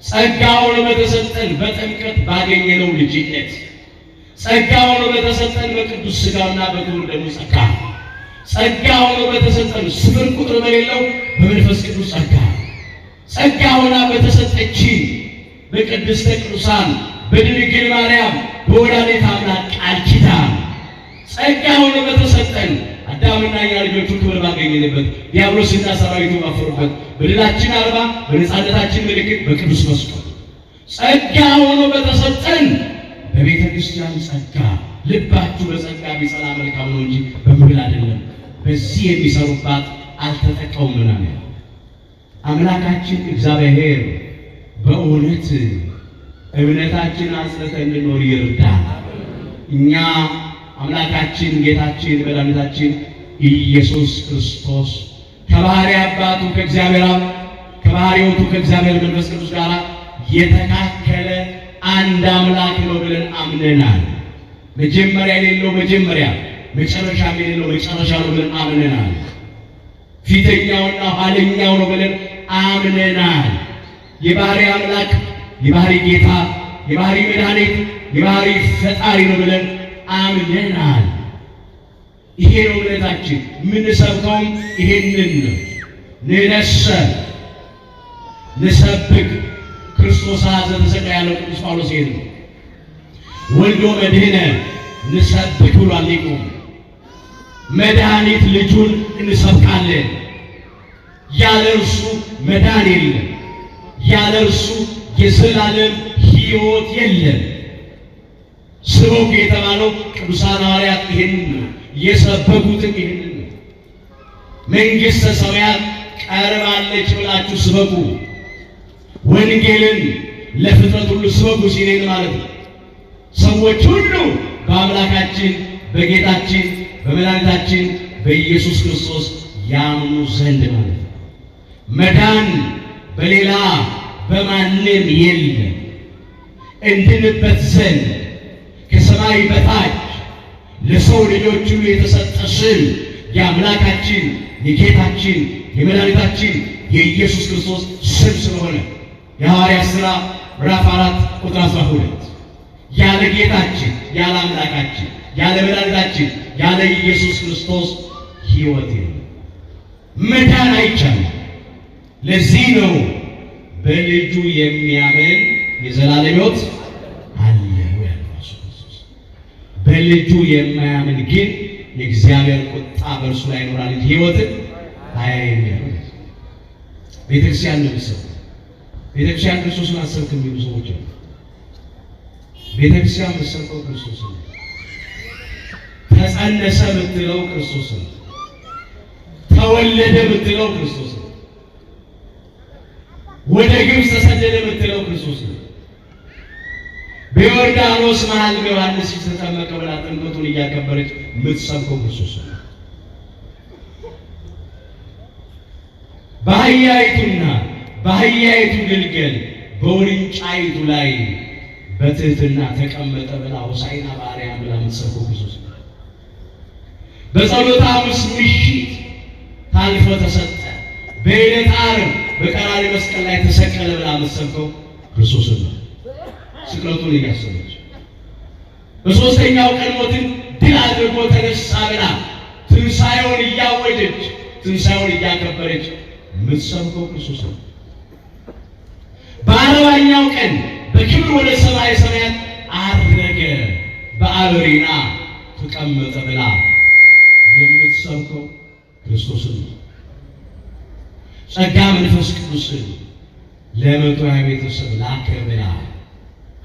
ጸጋ ሆኖ በተሰጠን በጥምቀት ባገኘነው ልጅነት፣ ጸጋ ሆኖ በተሰጠን በቅዱስ ሥጋውና በክቡር ደሙ ጸጋ፣ ጸጋ ሆኖ በተሰጠን ስፍር ቁጥር በሌለው በመንፈስ ቅዱስ ጸጋ፣ ጸጋ ሆና በተሰጠችን በቅድስተ ቅዱሳን በድንግል ማርያም በወላዲተ አምላክ ቃል ኪዳን ጸጋ ሆኖ በተሰጠን አዳምና እኛ ልጆቹ ክብር ባገኘንበት ዲያብሎስና ሰራዊቱ ባፈሩበት በድላችን አርባ በነፃነታችን ምልክት በቅዱስ መስቀል ጸጋ ሆኖ በተሰጠን በቤተ ክርስቲያን ጸጋ ልባችሁ በጸጋ ቢጸና መልካም ነው እንጂ በመብል አይደለም። በዚህ የሚሰሩባት አልተጠቀሙምና ነው። አምላካችን እግዚአብሔር በእውነት እምነታችን አጽንተን እንድንኖር ይርዳል። እኛ አምላካችን ጌታችን መድኃኒታችን ኢየሱስ ክርስቶስ ከባህሪ አባቱ ከእግዚአብሔር አብ ከባህሪዎቱ ከእግዚአብሔር መንፈስ ቅዱስ ጋር የተካከለ አንድ አምላክ ነው ብለን አምነናል። መጀመሪያ የሌለው መጀመሪያ፣ መጨረሻ የሌለው መጨረሻ ነው ብለን አምነናል። ፊተኛውና ኋለኛው ነው ብለን አምነናል። የባህሪ አምላክ፣ የባህሪ ጌታ፣ የባህሪ መድኃኒት፣ የባህሪ ፈጣሪ ነው ብለን አምነናል። ይሄ ነው እምነታችን። የምንሰብከውም ይሄንን ነው። ንነሰ ንሰብክ ክርስቶስ ዘተሰቅለ ያለው ቅዱስ ጳውሎስ ይሄን ነው። ወልዶ መድኅነ ንሰብክ ብሏል ሊቁ። መድኃኒት ልጁን እንሰብካለን። ያለ እርሱ መዳን የለም። ያለ እርሱ የዘላለም ሕይወት የለም። ስበኩ የተባለው ቅዱሳን ሐዋርያት ይሄንን ነው የሰበኩትም ይሄንን ነው። መንግሥተ ሰማያት ቀርባለች ብላችሁ ስበኩ፣ ወንጌልን ለፍጥረት ሁሉ ስበኩ ሲል ማለት ነው። ሰዎች ሁሉ በአምላካችን በጌታችን በመድኃኒታችን በኢየሱስ ክርስቶስ ያምኑ ዘንድ ማለት ነው። መዳን በሌላ በማንም የለም። እንድንበት ዘንድ ከሰማይ በታች ለሰው ልጆች ሁሉ የተሰጠ ስም የአምላካችን የጌታችን የመድኃኒታችን የኢየሱስ ክርስቶስ ስም ስለሆነ የሐዋርያት ሥራ ምዕራፍ 4 ቁጥር 12 ያለ ጌታችን ያለ አምላካችን ያለ መድኃኒታችን ያለ ኢየሱስ ክርስቶስ ሕይወት የለም፣ መዳን አይቻልም። ለዚህ ነው በልጁ የሚያምን የዘላለም ሕይወት አለው ያለው ክርስቶስ። በልጁ የማያምን ግን የእግዚአብሔር ቁጣ በእርሱ ላይ ይኖራል እንጂ ሕይወትን አያይም። ቤተክርስቲያን ነው የሚሰብከው። ቤተክርስቲያን ክርስቶስን አሰብክ የሚሉ ሰዎች አሉ። ቤተክርስቲያን የምትሰብከው ክርስቶስ ነው። ተጸነሰ የምትለው ክርስቶስ ነው። ተወለደ የምትለው ክርስቶስ ነው። ወደ ግብፅ ተሰደደ የምትለው ክርስቶስ ነው። በዮርዳኖስ መሃል ዮሐንስ ተጠመቀ ብላ ጥምቀቱን እያከበረች የምትሰብከው ክርስቶስ ነው። በአህያይቱና በአህያይቱ ግልገል በውርንጫይቱ ላይ በትህትና ተቀመጠ ብላ ሆሳዕና በአርያም ብላ የምትሰብከው ክርስቶስ ነው። በጸሎተ ሐሙስ ምሽት ታልፎ ተሰጠ፣ በዕለተ ዓርብ በቀራንዮ መስቀል ላይ ተሰቀለ ብላ የምትሰብከው ክርስቶስ ነው። ስቅለቱን እያሰበች በሦስተኛው ቀን ሞትን ድል አድርጎ ተነሳ ብላ ትንሣኤውን እያወጀች ትንሣኤውን እያከበረች የምትሰብከው ክርስቶስ ነው። በአርባኛው ቀን በክብር ወደ ሰማየ ሰማያት አረገ፣ በአብ ሪና ተቀመጠ ብላ የምትሰብከው ክርስቶስ ነው። ጸጋ መንፈስ ቅዱስን ለመቶ ቤተሰብ ላከ ብላ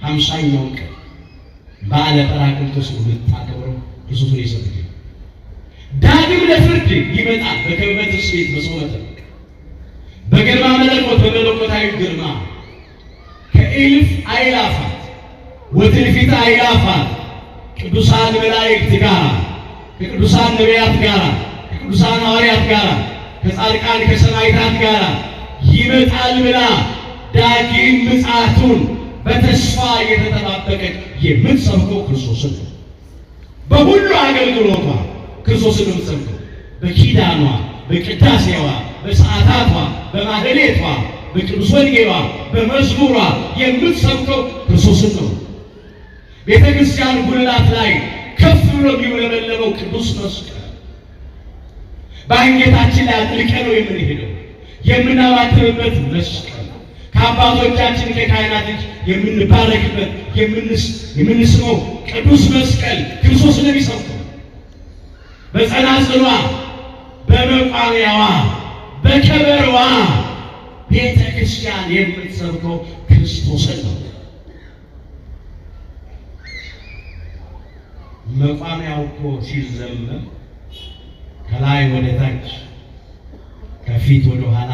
50ኛውን ቀን በዓለ ጰራቅሊጦስ የምታከብረው ክርስቶስን የሰበከ ዳግም ለፍርድ ይመጣል በክብረ ትስብእት በሰው መጠን በግርማ መለኮት በመለኮታዊ ግርማ ከእልፍ አእላፋት ወትንቢተ አእላፋት ቅዱሳን መላእክት ጋር ከቅዱሳን ነቢያት ጋር ከቅዱሳን ሐዋርያት ጋር ከጻድቃን ከሰማዕታት ጋር ይመጣል ብላ ዳግም ምጽአቱን በተስፋ እየተጠባበቀች የምትሰብከው ክርስቶስን ነው። በሁሉ አገልግሎቷ ክርስቶስን ነው የምትሰብከው። በኪዳኗ፣ በቅዳሴዋ፣ በሰዓታቷ፣ በማህሌቷ፣ በቅዱስ ወንጌሏ፣ በመዝሙሯ የምትሰብከው ክርስቶስን ነው። ቤተ ክርስቲያን ጉልላት ላይ ከፍ ብሎ የሚውለበለበው ቅዱስ መስቀል በአንገታችን ላይ አጥልቀን ነው የምንሄደው። የምናማትብበት መስቀል ከአባቶቻችን ከካህናት እጅ የምንባረክበት የምንስመው ቅዱስ መስቀል ክርስቶስ ነው የሚሰብከው። በጸናጽሏ፣ በመቋሚያዋ፣ በከበሮዋ ቤተ ክርስቲያን የምትሰብከው ክርስቶስን ነው። መቋሚያው እኮ ሲዘመም ከላይ ወደ ታች ከፊት ወደ ኋላ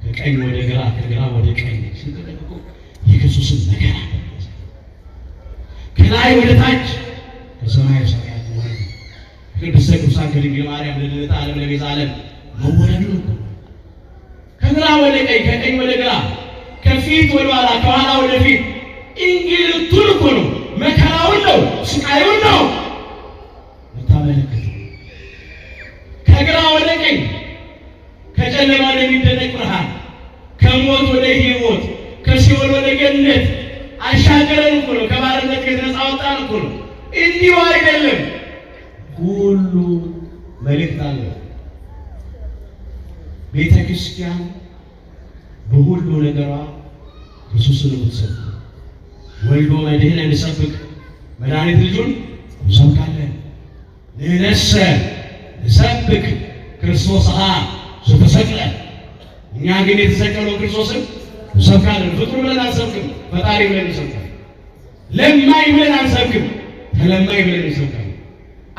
ከቀኝ ወደ ግራ ከግራ ወደ ቀኝ ሲተደረጉ የክርስቶስን ነገር አለ። ከላይ ወደ ታች ከሰማይ ሰማያት ወደ ቅድስተ ቅዱሳን ከድንግል ማርያም ለልደተ ዓለም ለቤዛ ዓለም መወለዱ ነው። ከግራ ወደ ቀኝ ከቀኝ ወደ ግራ ከፊት ወደ ኋላ ከኋላ ወደ ፊት እንግልቱን እኮ ነው፣ መከራውን ነው፣ ስቃዩን ነው የምታመለክተው። ከግራ ወደ ቀኝ ከጨለማ ወደሚደነቅ ብርሃን፣ ከሞት ወደ ሕይወት፣ ከሲኦል ወደ ገነት አሻገረን እኮ ነው። ከባርነት ነፃ አወጣን እኮ ነው። እንዲሁ አይደለም፣ ሁሉ መልእክት አለው። ቤተ ክርስቲያን በሁሉ ነገሯ ክርስቶስን የምትሰብክ ወልዶ መድኅነ እንሰብክ መድኃኒት ልጁን እንሰብካለን። ንሕነሰ እንሰብክ ክርስቶስሃ ዘተሰቅለ፣ እኛ ግን የተሰቀለው ክርስቶስን እንሰብካለን። ፍጡር ብለን አንሰብክም፣ ፈጣሪ ብለን እንሰብካለን። ለማኝ ብለን አንሰብክም፣ ተለማኝ ብለን እንሰብካለን።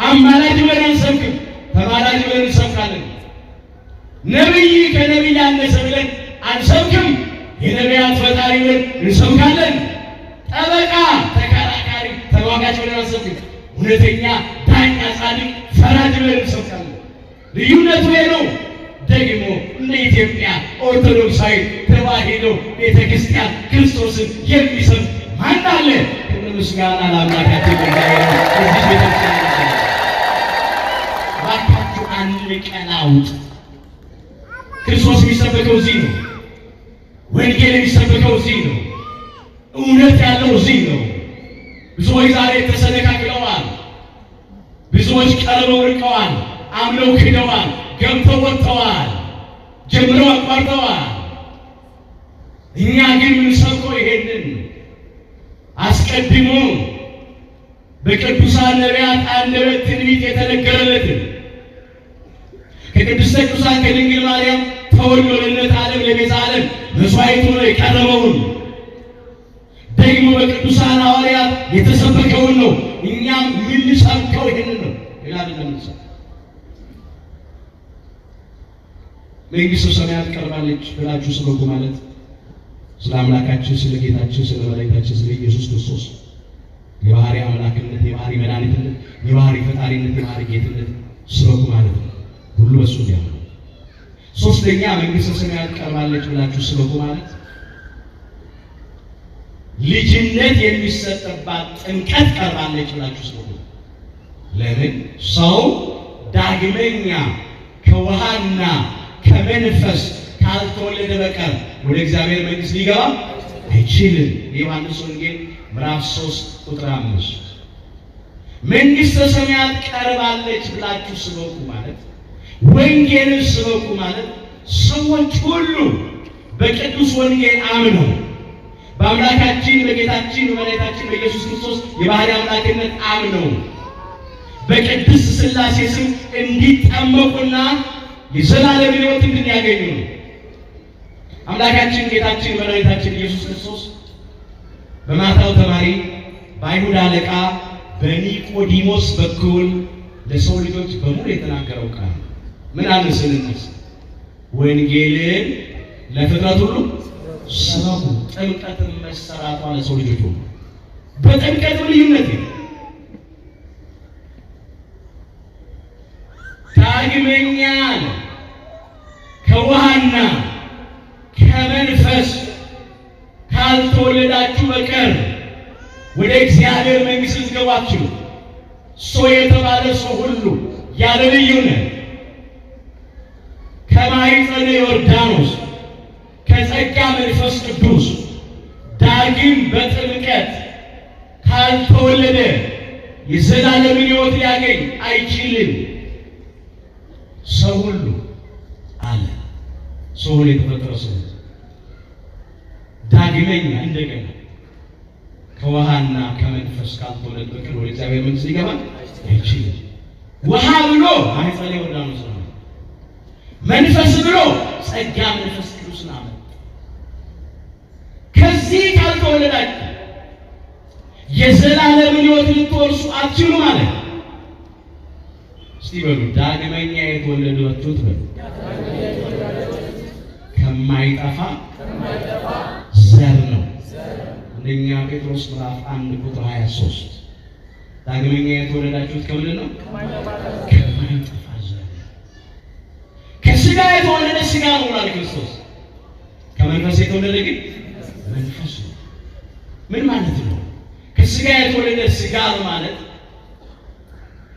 አማላጅ ብለን አንሰብክም፣ ተማላጅ ብለን እንሰብካለን። ነቢይ ከነቢይ ያነሰ ብለን አንሰብክም፣ የነቢያት ፈጣሪ ብለን እንሰብካለን። ጠበቃ፣ ተከራካሪ፣ ተሟጋች ብለን አንሰብክም፣ እውነተኛ ልዩነቱ ነው። ደግሞ እንደ ኢትዮጵያ ኦርቶዶክሳዊ ተዋሕዶ ቤተክርስቲያን ክርስቶስን የሚሰብክ ማን አለ? ምስጋና ለአምላካችን ለእግዚአብሔር። እዚህ ቤተክርስቲያን ባካችሁ አንቀላውጥ። ክርስቶስ የሚሰበከው እዚህ ነው። ወንጌል የሚሰበከው እዚህ ነው። እውነት ያለው እዚህ ነው። ብዙዎች ዛሬ ተሰነካክለዋል። ብዙዎች ቀርበው ርቀዋል። አምነው ክደዋል። ገብተው ወጥተዋል። ጀምረው አቋርጠዋል። እኛ ግን የምንሰብከው ይሄንን አስቀድሞ በቅዱሳን ነቢያት አንደበት ትንቢት የተነገረለትን ከቅድስተ ቅዱሳን ከድንግል ማርያም ተወልዶ ለዕለተ ዓለም ለቤዛ ዓለም መሥዋዕት ሆኖ የቀረበውን ደግሞ በቅዱሳን ሐዋርያት የተሰበከውን ነው። እኛም የምንሰብከው ይሄንን ነው። ሌላ አይደለም። መንግሥተ ሰማያት ቀርባለች ብላችሁ ስበኩ ማለት ስለ አምላካችን ስለ ጌታችን ስለ መድኃኒታችን ስለ ኢየሱስ ክርስቶስ የባህሪ አምላክነት፣ የባህሪ መድኃኒትነት፣ የባህሪ ፈጣሪነት፣ የባህሪ ጌትነት ስበኩ ማለት ነው። ሁሉ በሱ ያለው። ሶስተኛ መንግሥተ ሰማያት ቀርባለች ብላችሁ ስበኩ ማለት ልጅነት የሚሰጥባት ጥምቀት ቀርባለች ብላችሁ ስበኩ። ለምን? ሰው ዳግመኛ ከውሃና ከመንፈስ ካልተወለደ በቀር ወደ እግዚአብሔር መንግሥት ሊገባ አይችልም። የዮሐንስ ወንጌል ምዕራፍ 3 ቁጥር 5 መንግሥተ ሰማያት ቀርባለች ብላችሁ ስበኩ ማለት ወንጌልን ስበኩ ማለት ሰዎች ሁሉ በቅዱስ ወንጌል አምነው በአምላካችን በጌታችን በመድኃኒታችን በኢየሱስ ክርስቶስ የባህሪ አምላክነት አምነው በቅድስት ሥላሴ ስም እንዲጠመቁና የዘላለም ሕይወት እንድናገኙ ነው። አምላካችን ጌታችን መድኃኒታችን ኢየሱስ ክርስቶስ በማታው ተማሪ በአይሁድ አለቃ በኒቆዲሞስ በኩል ለሰው ልጆች በሙሉ የተናገረው ቃል ምን አለ ስንነስ ወንጌልን ለፍጥረት ሁሉ ሰበኩ። ጥምቀትን መሰራቷ ለሰው ልጆች ሁሉ በጥምቀት ልዩነት ዳግመኛ ከውሃና ከመንፈስ ካልተወለዳችሁ በቀር ወደ እግዚአብሔር መንግሥት ልትገቡ አትችሉም። ሰው የተባለ ሰው ሁሉ ያለ ልዩነት ከማኅፀነ ዮርዳኖስ ከጸጋ መንፈስ ቅዱስ ዳግም በጥምቀት ካልተወለደ የዘላለም ሕይወት ሊያገኝ አይችልም። ሰው ሁሉ አለ ሰው ሁሉ የተፈጠረ ሰው ዳግመኛ እንደገና ከውሃና ከመንፈስ ካልተወለደ በቀር ወደ እግዚአብሔር መንግሥት ሊገባ አይችልም። ውሃ ብሎ ማኅፀነ ዮርዳኖስ ነው። መንፈስ ብሎ ጸጋ መንፈስ ቅዱስን አመጣ። ከዚህ ካልተወለዳችሁ የዘላለም ሕይወት ልትወርሱ አትችሉ ማለት እስቲ በሉ ዳግመኛ የተወለዳችሁት በሉ ከማይጠፋ ዘር ነው። አንደኛ ጴጥሮስ ምዕራፍ 1 ቁጥር 23 ዳግመኛ የተወለዳችሁት ከምንድን ነው? ከማይጠፋ ዘር። ከሥጋ የተወለደ ሥጋ ነው ማለት ክርስቶስ። ከመንፈስ የተወለደ ግን መንፈስ ነው። ምን ማለት ነው? ከሥጋ የተወለደ ሥጋ ነው ማለት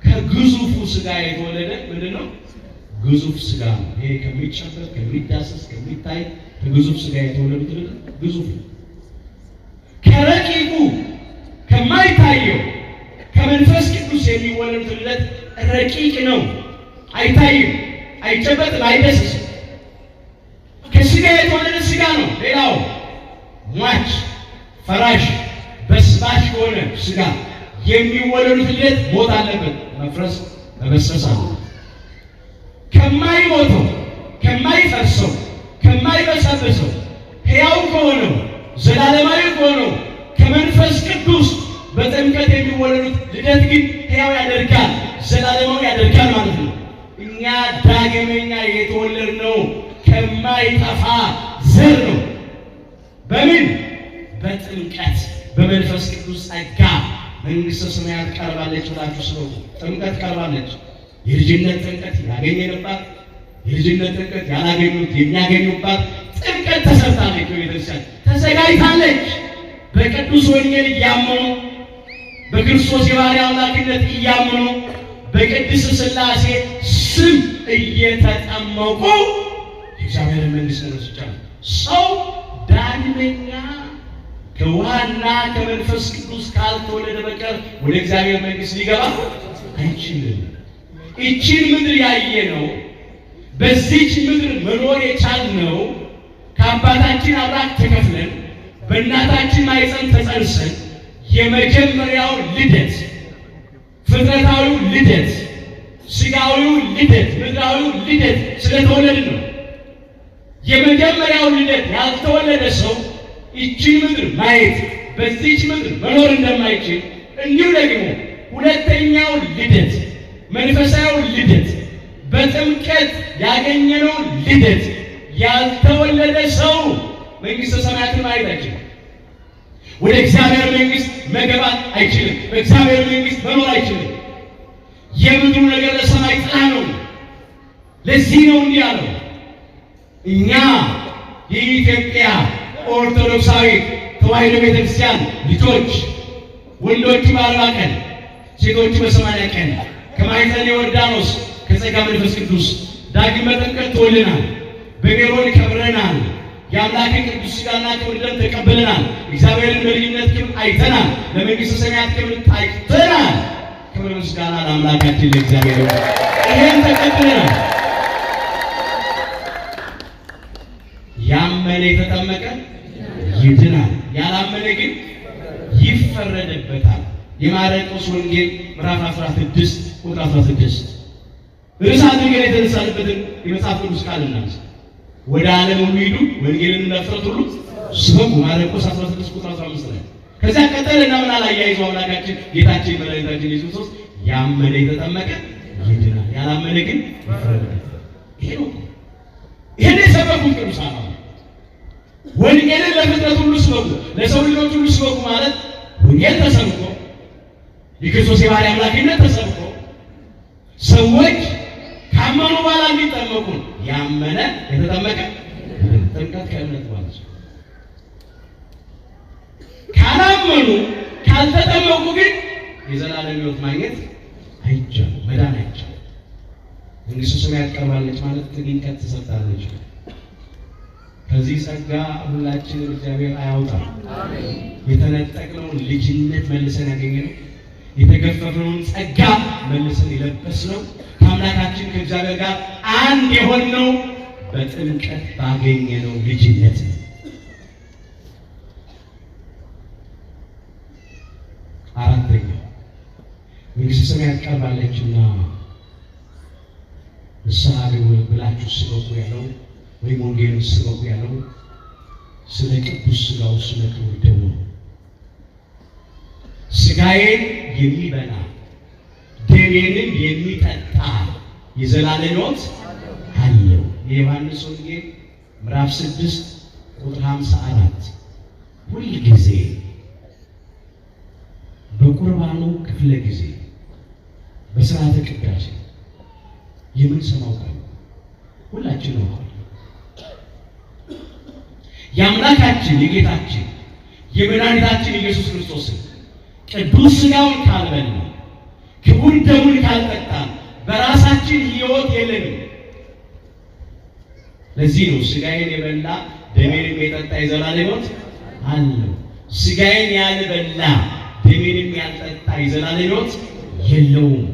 ከግዙፉ ሥጋ የተወለደ ምንድነው? ግዙፍ ሥጋ ነው። ይሄ ከሚጨበጥ ከሚዳሰስ ከሚታይ ከግዙፍ ሥጋ የተወለዱት ግዙፍ ነው። ከረቂቁ ከማይታየው ከመንፈስ ቅዱስ የሚወለዱት ረቂቅ ነው። አይታይም፣ አይጨበጥም፣ አይዳሰስም። ከሥጋ የተወለደ ሥጋ ነው። ሌላው ሟች ፈራሽ በስባሽ የሆነ ሥጋ የሚወለዱት ልደት ሞት አለበት፣ መፍረስ መበሰስ አለበት። ከማይሞተው ከማይፈርሰው ከማይበሰብሰው ሕያው ከሆነው ዘላለማዊ ከሆነው ከመንፈስ ቅዱስ በጥምቀት የሚወለዱት ልደት ግን ሕያው ያደርጋል፣ ዘላለማዊ ያደርጋል ማለት ነው። እኛ ዳግመኛ የተወለድነው ከማይጠፋ ዘር ነው። በምን? በጥምቀት በመንፈስ ቅዱስ ጸጋ መንግሥተ ሰማያት ቀርባለች ብላችሁ ስበኩ። ጥምቀት ቀርባለች። የልጅነት ጥምቀት ያገኘንባት የልጅነት ጥምቀት ያላገኙት የሚያገኙባት ጥምቀት ተሰርታለች። ቤተክርስቲያን ተዘጋጅታለች። በቅዱስ ወንጌል እያመኑ በክርስቶስ የባሕርይ አምላክነት እያመኑ በቅድስት ሥላሴ ስም እየተጠመቁ የእግዚአብሔር መንግሥት መውረስ ይቻላል። ሰው ዳግመኛ ከውሃና ከመንፈስ ቅዱስ ካልተወለደ በቀር ወደ እግዚአብሔር መንግሥት ሊገባ አይችልም። ይህችን ምድር ያየነው በዚህች ምድር መኖር የቻልነው ከአባታችን አብራክ ተከፍለን በእናታችን ማኅፀን ተጸንሰን የመጀመሪያው ልደት ፍጥረታዊው ልደት ሥጋዊው ልደት ምድራዊው ልደት ስለተወለድን ነው። የመጀመሪያው ልደት ያልተወለደ ሰው ይህችን ምድር ማየት በዚህች ምድር መኖር እንደማይችል እንዲሁ ደግሞ ሁለተኛው ልደት መንፈሳዊው ልደት በጥምቀት ያገኘነው ልደት ያልተወለደ ሰው መንግሥተ ሰማያትን ማየት አይችልም። ወደ እግዚአብሔር መንግሥት መግባት አይችልም። በእግዚአብሔር መንግሥት መኖር አይችልም። የምድሩ ነገር ለሰማይ ጥላ ነው። ለዚህ ነው እንዲህ ያለው እኛ የኢትዮጵያ ኦርቶዶክሳዊ ተዋሕዶ ቤተክርስቲያን ልጆች ወንዶቹ በ40 ቀን ሴቶቹ በ80 ቀን ከማኅፀነ ዮርዳኖስ ከጸጋ መንፈስ ቅዱስ ዳግም በጥምቀት ተወልደናል። በሜሮን ከብረናል። የአምላክን ቅዱስ ሥጋና ክቡር ደም ተቀብለናል። እግዚአብሔርን በልጅነት ክብር አይተናል። ለመንግሥተ ሰማያት ክብር ታጭተናል። ክብር ምስጋና ለአምላካችን ለእግዚአብሔር። ይሄን ተቀብለናል። ያመነ የተጠመቀ ይድናል፣ ያላመነ ግን ይፈረድበታል። የማርቆስ ወንጌል ምዕራፍ 16 ቁጥር 16 ርዕስ አድርገን የተነሳንበትን የመጽሐፍ ቅዱስ ቃል እናንሳ። ወደ ዓለም ሁሉ ሂዱ ወንጌልን ለፍጥረት ሁሉ ስበኩ። ማርቆስ 16 ቁጥር 15 ላይ ከዚያ ቀጠለና ምን አያይዘው አምላካችን ጌታችን መድኃኒታችን ኢየሱስ ክርስቶስ ያመነ የተጠመቀ ይድናል፣ ያላመነ ግን ይፈረድበታል። ይሄ ነው። ይሄን የሰበኩት ቅዱሳን ነው። ወንጌልን ለፍጥረት ሁሉ ስበኩ፣ ለሰው ልጆች ሁሉ ስበኩ ማለት ወንጌል ተሰብኮ የክርስቶስ የባሕርይ አምላክነት ተሰብኮ ሰዎች ካመኑ በኋላ እንዲጠመቁ ያመነ የተጠመቀ ጥምቀት ከእምነት ማለት ነው። ካላመኑ ካልተጠመቁ ግን የዘላለም ሕይወት ማግኘት አይቻልም፣ መዳን አይቻልም። መንግሥተ ሰማያት ቀርባለች ማለት ጥምቀት ተሰጥታለች። ከዚህ ጸጋ ሁላችንን እግዚአብሔር አያውጣም። የተነጠቅነውን ልጅነት መልሰን ያገኘነው የተገፈፍነውን ጸጋ መልሰን የለበስነው ከአምላካችን ከእግዚአብሔር ጋር አንድ የሆነው በጥምቀት ባገኘነው ልጅነት ነው። አራተኛው መንግሥተ ሰማያት ቀርባለችና ንስሐ ግቡ ብላችሁ ስበኩ ያለው ወይም ወንጌልን ስበኩ ያለው ስለ ቅዱስ ሥጋው ስለ ክቡር ደሙ ነው። ሥጋዬን የሚበላ ደሜንም የሚጠጣ የዘላለም ሕይወት አለው። የዮሐንስ ወንጌል ምዕራፍ 6 ቁጥር 54 ሁል ጊዜ በቁርባኑ ክፍለ ጊዜ በሥርዓተ ቅዳሴ የምንሰማው ቃል ሁላችን ነው። የአምላካችን የጌታችን የመድኃኒታችን ኢየሱስ ክርስቶስን ቅዱስ ሥጋውን ካልበላን ክቡር ደሙን ካልጠጣን በራሳችን ሕይወት የለንም። ለዚህ ነው ሥጋዬን የበላ ደሜንም የጠጣ የዘላለም ሕይወት አለው። ሥጋዬን ያልበላ ደሜንም ያልጠጣ የዘላለም ሕይወት የለውም።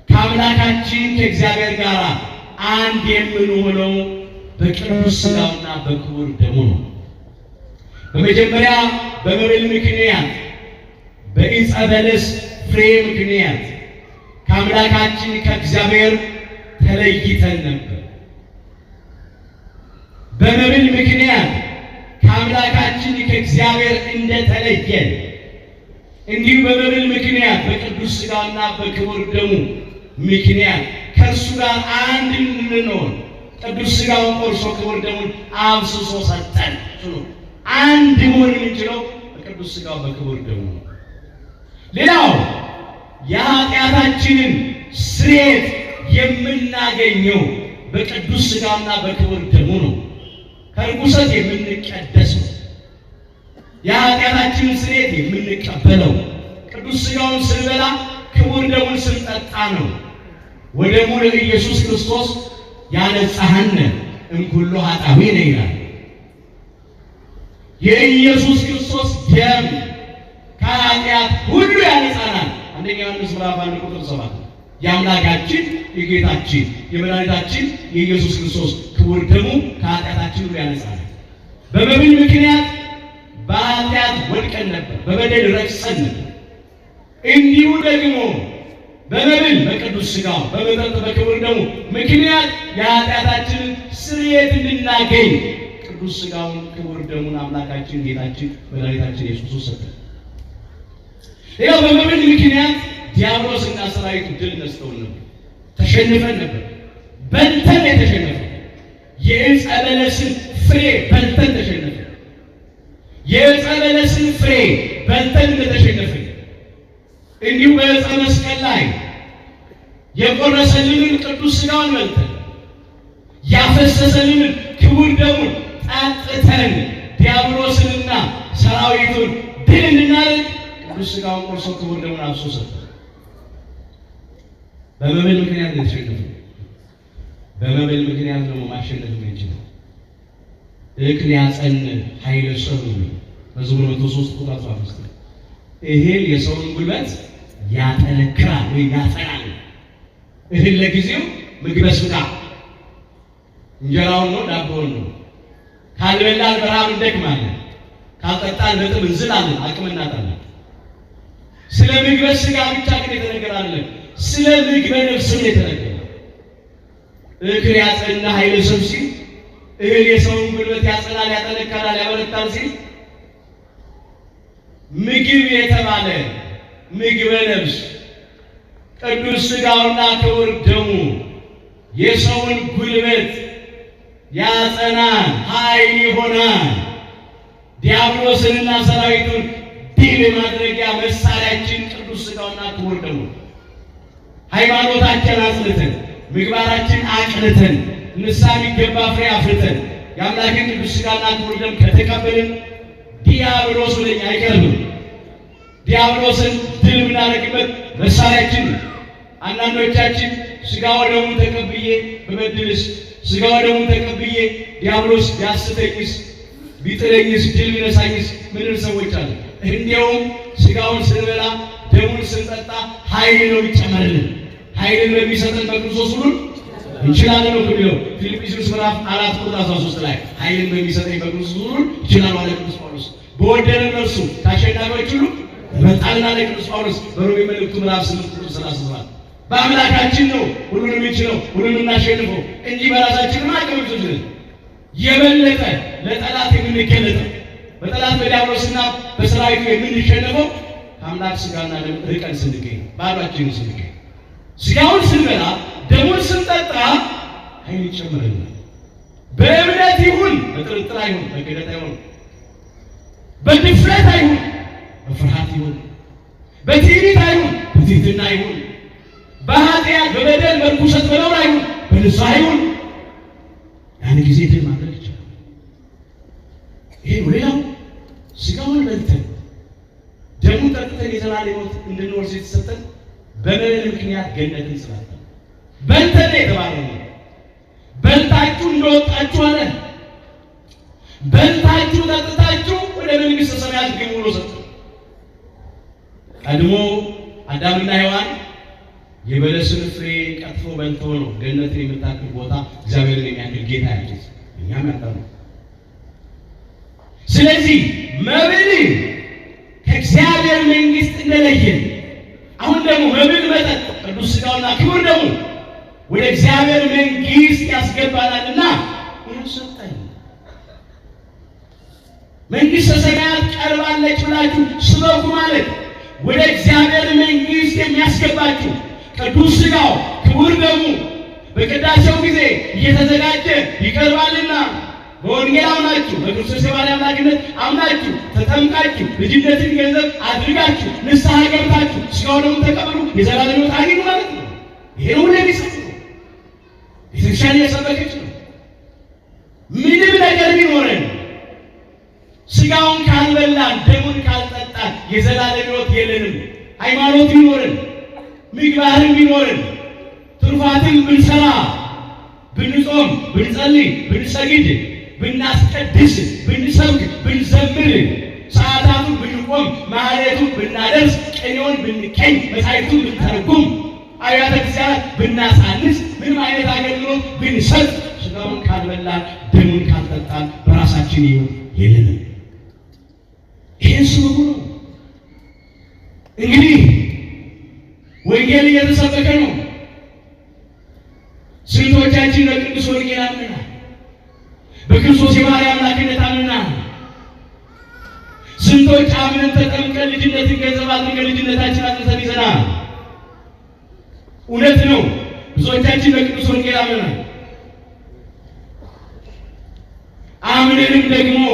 ከአምላካችን ከእግዚአብሔር ጋር አንድ የምንሆነው በቅዱስ ሥጋውና በክቡር ደሙ ነው። በመጀመሪያ በመብል ምክንያት በዕፀ በለስ ፍሬ ምክንያት ከአምላካችን ከእግዚአብሔር ተለይተን ነበር። በመብል ምክንያት ከአምላካችን ከእግዚአብሔር እንደተለየን እንዲሁ በመብል ምክንያት በቅዱስ ሥጋውና በክቡር ደሙ ምክንያት ከእርሱ ጋር አንድ እንድንሆን ቅዱስ ሥጋውን ቆርሶ ክቡር ደሙን አፍስሶ ሰጠን። አንድ መሆን የምንችለው በቅዱስ ሥጋው በክቡር ደሙ ነው። ሌላው የኃጢአታችንን ስርየት የምናገኘው በቅዱስ ሥጋውና በክቡር ደሙ ነው። ከርኩሰት የምንቀደሰው የኃጢአታችንን ስርየት የምንቀበለው ቅዱስ ሥጋውን ስንበላ ክቡር ደሙን ስንጠጣ ነው። ወደሙ ለኢየሱስ ክርስቶስ ያነጻሐነ እምኩሉ ኃጣውኢነ ይላል። የኢየሱስ ክርስቶስ ደም ከኃጢአት ሁሉ ያነጻናል። አንደኛ ዮሐንስ ምዕራፍ 1 ቁጥር 7 የአምላካችን የጌታችን የመድኃኒታችን የኢየሱስ ክርስቶስ ክቡር ደሙ ከኃጢአታችን ሁሉ ያነጻናል። በመብል ምክንያት በኃጢአት ወድቀን ነበር፣ በበደል ረክሰን ነበር። እንዲሁ ደግሞ በመብል በቅዱስ ሥጋው በመጠጥ በክቡር ደሙ ምክንያት የኃጢአታችንን ስርየት እንድናገኝ ቅዱስ ሥጋውን ክቡር ደሙን አምላካችን ጌታችን መድኃኒታችን ኢየሱስ ክርስቶስ ሰጠን። ይኸው በመብል ምክንያት ዲያብሎስና ሰራዊቱ ድል ነስተውን ነበር፣ ተሸንፈን ነበር። በልተን የተሸነፈ የዕፀ በለስን ፍሬ በልተን ተሸነፈ። የዕፀ በለስን ፍሬ በልተን እንደተሸነፈ እንዲሁ በዕፀ መስቀል ላይ የቆረሰልንን ቅዱስ ሥጋውን በልተን ያፈሰሰልንን ክቡር ደሙን ጠጥተን ዲያብሎስንና ሰራዊቱን ድል እንድናደርግ ቅዱስ ሥጋውን ቆርሶ ክቡር ደሙን አፍስሶ ሰጠን። በመብል ምክንያት የተሸነፈ በመብል ምክንያት ደግሞ ማሸነፍ የምንችለው እክል ያጸን ኃይለ ሰብእ መዝሙር 103 ቁጥር 15 እህል የሰውን ጉልበት ያጠነክራል ወይ ያጸናል። እህል ለጊዜው ምግበ ሥጋ እንጀራውን ነው ዳቦውን ነው። ካልበላን በረሃብ እንደክማለን፣ ካልጠጣን በጥም እንዝላለን፣ አቅም እናጣለን። ስለ ምግበ ሥጋ ብቻ ግን የተነገረ አይደለም፣ ስለ ምግበ ነፍስም የተነገረ። እክል ያጸና ኃይለ ሰብእ ሲል እህል የሰውን ጉልበት ያጸናል፣ ያጠነክራል፣ ያበረታል ሲል ምግብ የተባለ ምግበ ነፍስ ቅዱስ ሥጋውና ክቡር ደሙ የሰውን ጉልበት ያጸናል፣ ኃይል ይሆናል። ዲያብሎስንና ሰራዊቱን ድል ማድረጊያ መሳሪያችን ቅዱስ ሥጋውና ክቡር ደሙ። ሃይማኖታችን አጽንተን ምግባራችን አቅንተን ንስሐ የሚገባ ፍሬ አፍርተን የአምላክን ቅዱስ ሥጋና ክቡር ደም ከተቀበልን ዲያብሎስ ወደኛ አይቀርብም። ዲያብሎስን ድል የምናደርግበት መሳሪያችን። አንዳንዶቻችን ሥጋ ወደሙን ተቀብዬ በበድልስ ሥጋ ወደሙን ተቀብዬ ዲያብሎስ ቢያስተኝስ ቢጥለኝስ ድል ቢነሳኝስ ምንል ሰዎች አለ። እንዲያውም ሥጋውን ስንበላ ደሙን ስንጠጣ ኃይል ነው ይጨመርልን። ኃይልን በሚሰጠን በክርስቶስ ሁሉ እንችላለን ነው የሚለው ፊልጵስዩስ ምዕራፍ 4 ቁጥር 13 ላይ ኃይልን በሚሰጠኝ በክርስቶስ ሁሉ ይችላል አለ ቅዱስ ጳውሎስ። በወደደን እርሱ ከአሸናፊዎች ሁሉ መጣልና ለቅዱስ ጳውሎስ በሮሜ መልእክቱ ምዕራፍ 8 ቁጥር 37 በአምላካችን ነው ሁሉን የሚችለው ሁሉን እናሸንፈው እንጂ በራሳችን ማቀምጡት የበለጠ ለጠላት የምንገለጠው በጠላት በዲያብሎስና በሰራዊቱ የምንሸነፈው ከአምላክ ሥጋና ደም ርቀን ስንገኝ ባዷችንን ስንገኝ ሥጋውን ስንበላ ደሙን ስንጠጣ ኃይል ይጨምርልናል። በእምነት ይሁን በጥርጥር አይሁን በክህደት አይሁን በድፍረት አይሁን በፍርሃት ይሁን በትዕቢት አይሁን በትሕትና አይሁን በኃጢአት በበደል በርኩሰት በነውር አይሁን በንስሐ አይሁን ያን ጊዜ ድል ማድረግ ይቻላል። ይሄ ነው። ሌላው ሥጋውን በልተን ደሙን ጠጥተን የዘላለም ሕይወት እንድንወርስ የተሰጠን በመብል ምክንያት ገነትን ስላጣን በልተን የተባለው በልታችሁ እንደወጣችሁ አለ። በልታችሁ ጠጥታችሁ ወደ መንግሥተ ሰማያት ግቡ ብሎ ሰጠ። ቀድሞ አዳምና ሔዋን የበለስን ፍሬ ቀጥፎ በልተው ነው ገነትን የምታክል ቦታ እግዚአብሔርን የሚያክል ጌታ ያለው እኛም ያጣነው። ስለዚህ መብል ከእግዚአብሔር መንግሥት እንደለየን አሁን ደግሞ መብል መጠጥ ቅዱስ ሥጋውና ክቡር ደሙ ወደ እግዚአብሔር መንግሥት ያስገባናልና ይህን ሰጠን። መንግሥተ ሰማያት ቀርባለች ብላችሁ ስበኩ ማለት ወደ እግዚአብሔር መንግሥት የሚያስገባችሁ ቅዱስ ሥጋው ክቡር ደሙ በቅዳሴው ጊዜ እየተዘጋጀ ይቀርባልና በወንጌል አምናችሁ በክርስቶስ የባሕርይ አምላክነት አምናችሁ ተጠምቃችሁ ልጅነትን ገንዘብ አድርጋችሁ ንስሐ ገብታችሁ ሥጋውን ደሙን ተቀበሉ የዘላለም ሕይወት አግኙ ማለት ነው። ይሄ ሁሉ የሚሰጥ ነው። ቤተክርስቲያን እየሰበከች ነው። ምንም ነገር ቢኖረን ሥጋውን ካልበላን ደሙን ካልጠጣን የዘላለም ሕይወት የለንም። ሃይማኖት ቢኖረን ምግባርም ቢኖረን ትሩፋትም ብንሰራ ብንጾም ብንጸልይ ብንሰግድ ብናስቀድስ ብንሰብክ ብንዘምር ሰዓታቱን ብንቆም ማህሌቱን ብናደርስ ቅኔውን ብንቀኝ መጻሕፍቱን ብንተረጉም አብያተ ክርስቲያናት ብናሳንስ ምንም አይነት አገልግሎት ብንሰጥ ሥጋውን ካልበላን ደሙን ካልጠጣን በራሳችን ሕይወት የለንም። ይህን ስሙ ነው። እንግዲህ ወንጌል እየተሰበከ ነው። ስንቶቻችን በቅዱስ ወንጌል አምነናል? በክርስቶስ የባሕርይ አምላክነት አምነናል? ስንቶች አምነን ተጠምቀን ልጅነትን ገንዘብ አድርገን ልጅነታችን አጥንተን ይዘናል? እውነት ነው። ብዙዎቻችን በቅዱስ ወንጌል አምነናል። አምነንም ደግሞ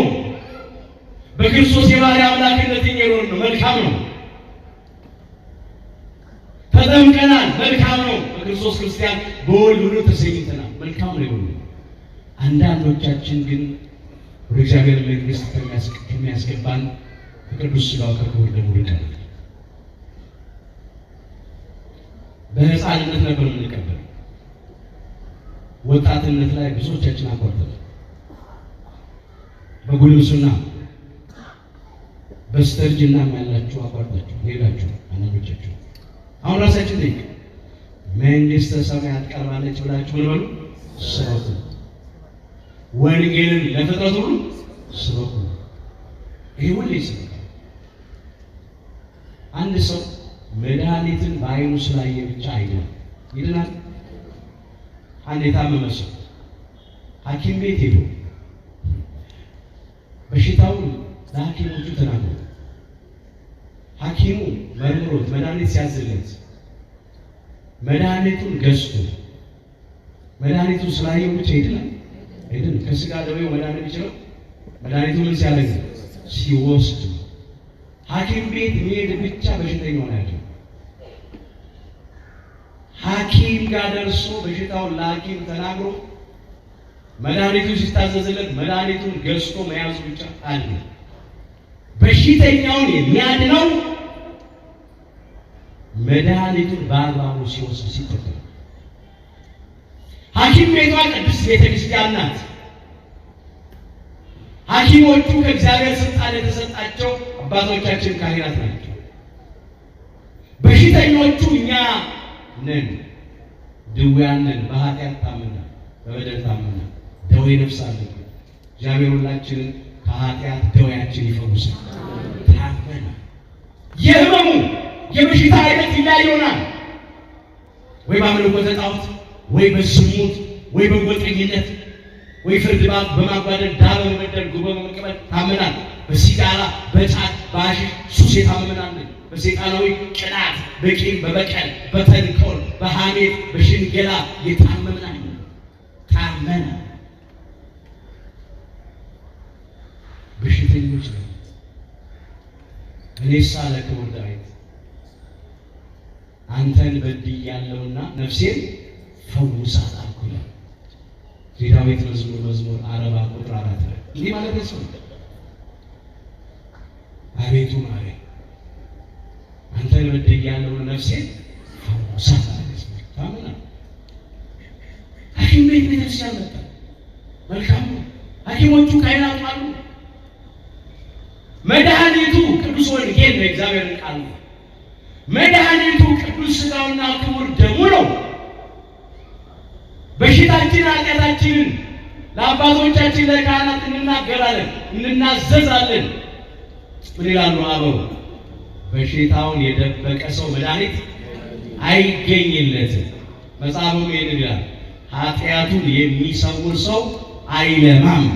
በክርስቶስ የባሕርይ አምላክነት እየኖርን ነው። መልካም ነው። ተጠምቀናል። መልካም ነው። በክርስቶስ ክርስቲያን በወልድ ሁሉ ተሰኝተናል። መልካም ነው። አንዳንዶቻችን ግን ወደ እግዚአብሔር መንግሥት ከሚያስገባን በቅዱስ ሥጋው ከክቡር ደሙ ርቀናል። በሕፃንነት ነበር የምንቀበለው። ወጣትነት ላይ ብዙዎቻችን አቋርጠናል። በጉልምስና በስተርጅና ያላችሁ አቋርጣችሁ ሄዳችሁ አንዳንዶቻችሁ አሁን ራሳችን ጠይቅ። መንግሥተ ሰማያት ቀርባለች ብላችሁ ምን በሉ? ስበኩ። ወንጌልን ለፍጥረት ሁሉ ስበኩ። ይሄ ሁሉ ይስበክ። አንድ ሰው መድኃኒትን በዓይኑ ስላየ ብቻ አይደለም ይድናል። አንድ የታመመ ሰው ሐኪም ቤት ሄዶ በሽታውን ለሐኪሞቹ ተናግሮ ሐኪሙ መርምሮት መድኃኒት ሲያዝለት መድኃኒቱን ገዝቶ መድኃኒቱን ስላየው ብቻ ይድናል አይደለም። ከሥጋ ደዌው መድኃኒት ይችላል። መድኃኒቱ ምን ሲያደርግ ሲወስድ ሐኪም ቤት መሄድ ብቻ በሽተኛውን ያለው ሐኪም ጋር ደርሶ በሽታውን ለሐኪም ተናግሮ መድኃኒቱ ሲታዘዝለት መድኃኒቱን ገዝቶ መያዙ ብቻ አለ። በሽተኛውን የሚያድነው መድኃኒቱን በአግባቡ ሲወስድ ሲጠቀም። ሐኪም ቤቷ ቅድስት ቤተክርስቲያን ናት። ሐኪሞቹ ከእግዚአብሔር ስልጣን የተሰጣቸው አባቶቻችን ካህናት ናቸው። በሽተኞቹ እኛ ነን። ድውያን ነን። በኃጢአት ታመናል፣ በበደል ታመናል፣ ደዌ ነፍስ አለብን። እግዚአብሔር ሁላችንን ከኃጢአት ደዌያችን ይፈውሳል። ታመናል። የህመሙ የበሽታ አይነት ይለያየናል። ወይ በአምልኮተ ጣዖት፣ ወይ በዝሙት፣ ወይ በጎጠኝነት፣ ወይ ፍርድ በማጓደል ዳር በመበደል ጉቦ በመቀበል ታመናል። በሲጋራ በጫት በሐሺሽ ሱስ የታመናል። በሰይጣናዊ ቅናት በቂም በበቀል በተንኮል በሐሜት በሽንገላ የታመናል። ታመናል። በሽተኞች ነው። እኔስ አለ ክቡር ዳዊት አንተን በድያለሁና ነፍሴን ፈውሳት አልኩኝ። የዳዊት መዝሙር 40 ቁጥር 4 ላይ እንዲህ ማለት ነው። አቤቱ ማረኝ፣ አንተን በድያለሁና ነፍሴን ፈውሳት አልኩኝ። ታመናል። ሐኪም ቤት ቤተክርስቲያን መጣ። መልካም ነው። ሐኪሞቹ ካህናት አሉ። መድኃኒቱ ቅዱስ ወንጌል ነው። እግዚአብሔር ቃል ነው። መድኃኒቱ ቅዱስ ሥጋውና ክቡር ደሙ ነው። በሽታችን ኃጢአታችንን ለአባቶቻችን ለካህናት እንናገራለን፣ እንናዘዛለን። ምን ይላሉ አበው? በሽታውን የደበቀ ሰው መድኃኒት አይገኝለትም። መጽሐፉም ይህን ይላል፣ ኃጢአቱን የሚሰውር ሰው አይለማም፣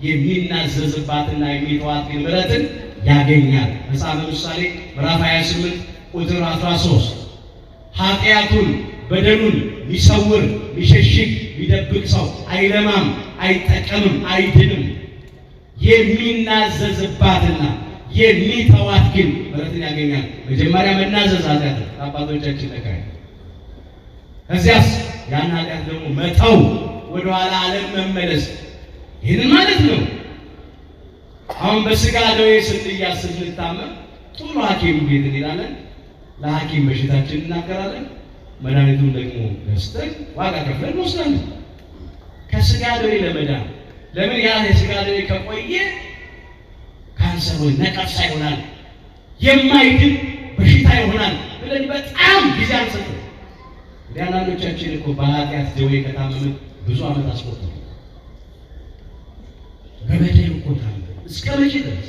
የሚናዘዝባትና የሚተዋት ግን ምሕረትን ያገኛል። መጽሐፈ ምሳሌ ምዕራፍ 28 ቁጥር 13 ኃጢአቱን በደሉን ሚሰውር ሚሸሽግ ሚደብቅ ሰው አይለማም፣ አይጠቀምም፣ አይድንም። የሚናዘዝባትና የሚተዋት ግን ምሕረትን ያገኛል። መጀመሪያ መናዘዝ ኃጢአት አባቶቻችን ነካይ፣ ከዚያስ ያን ኃጢአት ደግሞ መተው፣ ወደኋላ ዓለም መመለስ። ይህንን ማለት ነው። አሁን በስጋ ደዌ ስንያዝ ስንታመም ቶሎ ሐኪም ቤት እንሄዳለን። ለሐኪም በሽታችን እናገራለን። መድኃኒቱን ደግሞ ገዝተን ዋጋ ከፍለን እንወስዳለን። ከስጋ ደዌ ለመዳን ለምን ያ የስጋ ደዌ ከቆየ ካንሰር ወይ ነቀርሳ ይሆናል፣ የማይድን በሽታ ይሆናል ብለን በጣም ጊዜ አንሰጥም። አንዳንዶቻችን እኮ በኃጢአት ደዌ ከታመምን ብዙ ዓመት አስቆጠሩ። በበደል እኮ ታመምን። እስከ መቼ ድረስ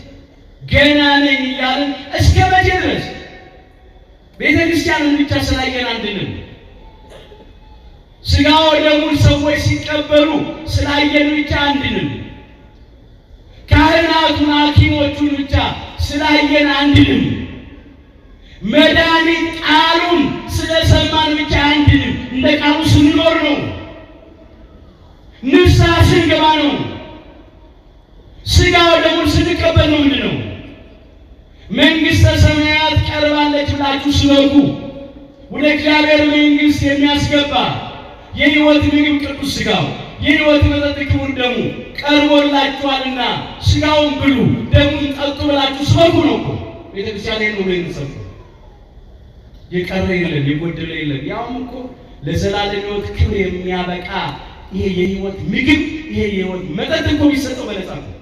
ገና ነኝ እያልን እስከ መቼ ድረስ? ቤተክርስቲያንን ብቻ ስላየን አንድንም፣ ስጋው ደሙን ሰዎች ሲቀበሉ ስላየን ብቻ አንድንም፣ ካህናቱን ሐኪሞቹን ብቻ ስላየን አንድንም፣ መድኃኒት ቃሉን ስለሰማን ብቻ አንድንም። እንደ ቃሉ ስንኖር ነው፣ ንስሐ ስንገባ ነው፣ ስጋው ደሙን ስንቀበል ነው። ምንድን ነው? መንግሥተ ሰማያት ቀርባለች ብላችሁ ስበኩ። ወደ እግዚአብሔር መንግሥት የሚያስገባ የሕይወት ምግብ ቅዱስ ሥጋው የሕይወት መጠጥ ክቡር ደሙ ቀርቦላችኋልና ሥጋውን ብሉ ደሙን ጠጡ ብላችሁ ስበኩ ነው እኮ ቤተክርስቲያን ነው ብሎ የሚሰብኩ። የቀረ የለም፣ የጎደለ የለም። ያውም እኮ ለዘላለም ሕይወት ክብር የሚያበቃ ይሄ የሕይወት ምግብ ይሄ የሕይወት መጠጥ እኮ ቢሰጠው በነፃ ነው።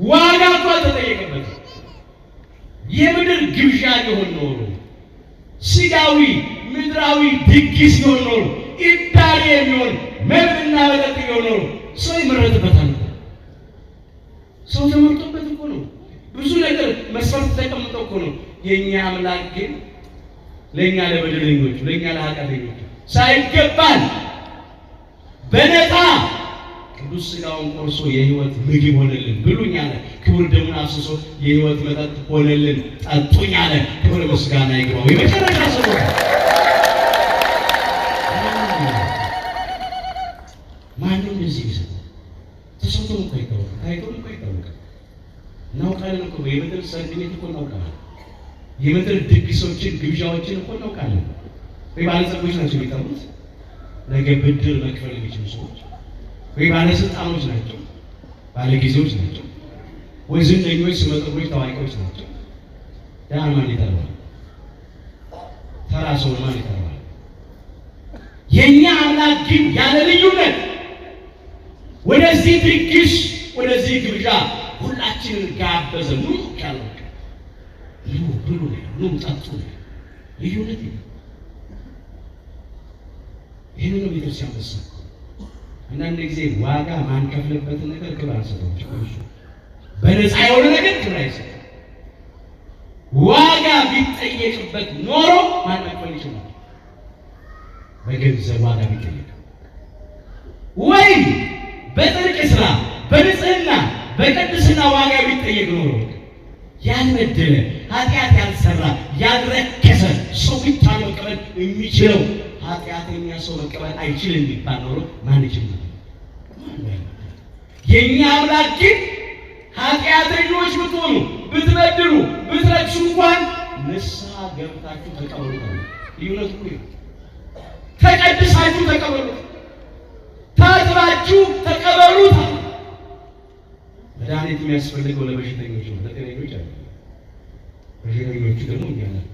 ዋጋ እኮ አልተጠየቀበትም። የምድር ግብዣ ሊሆን ኖሮ ሥጋዊ ምድራዊ ድግስ ሊሆን ኖሮ ኢዳሪ የሚሆን መብልና መጠጥ ሊሆን ኖሮ ሰው ይመረጥበታል። ሰው ተመርጦበት እኮ ነው። ብዙ ነገር መስፈርት ተቀምጦ እኮ ነው። የኛ አምላክ ግን ለኛ ለበደለኞች ለኛ ለኃጢአተኞች ሳይገባን በነፃ ቅዱስ ሥጋውን ቆርሶ የሕይወት ምግብ ሆነልን። ብሉኝ አለ። ክቡር ደሙን አፍስሶ የሕይወት መጠጥ ሆነልን። ጠጡኝ አለ። ክብር ምስጋና ይግባው። የመጨረሻ ሰው ማንም እንደዚህ ይሰጣል። ተሰጥቶም እኮ ይታወቃል፣ ታይቶም እኮ ይታወቃል። እናውቃለን እኮ የምድር ሰርግ ቤት እኮ እናውቃለን። የምድር ድግሶችን ግብዣዎችን እኮ እናውቃለን። ወይ ባለጸጎች ናቸው የሚጠሩት፣ ነገ ብድር መክፈል የሚችሉ ሰዎች ወይ ባለስልጣኖች ናቸው፣ ባለጊዜዎች ናቸው፣ ወይ ዝነኞች፣ ስመጥሮች፣ ታዋቂዎች ናቸው። ያ ማን ይጠራዋል? ተራ ሰው ማን ይጠራዋል? የኛ አምላክ ግን ያለ ልዩነት ወደዚህ ድግስ ወደዚህ ግብዣ ሁላችንን ጋበዘ። ኑ ያለው ኑ ብሉ ነው ጠጡ ልዩነት ነው። ይሄን ነው ቤተክርስቲያን መሰለ። አንዳንድ ጊዜ ዋጋ ማንከፍልበትን ነገር ክብር አንሰጠው። በነፃ የሆነ ነገር ክብር አይሰጠው። ዋጋ ቢጠየቅበት ኖሮ ማን መክፈል ይችላል? በገንዘብ ዋጋ ቢጠየቅ ወይም በጥልቅ ስራ በንጽህና በቅድስና ዋጋ ቢጠየቅ ኖሮ ያልበደለ ኃጢአት ያልሰራ ያልረከሰ ሰው ብቻ መቀበል የሚችለው ኃጢአተኛ ሰው መቀበል አይችልም የሚባል ኖሮ ማን ይችላል? የኛ አምላክ ግን ኃጢአተኞች ብትሆኑ ብትበድሉ ብትረክሱ እንኳን ንስሐ ገብታችሁ ተቀበሉ። ልዩነቱ ነው። ተቀድሳችሁ ተቀበሉት፣ ታጥባችሁ ተቀበሉት። መድኃኒት የሚያስፈልገው ለበሽተኞች ነው፣ ለጤነኞች አይደለም። በሽተኞቹ ደግሞ እኛ ነን።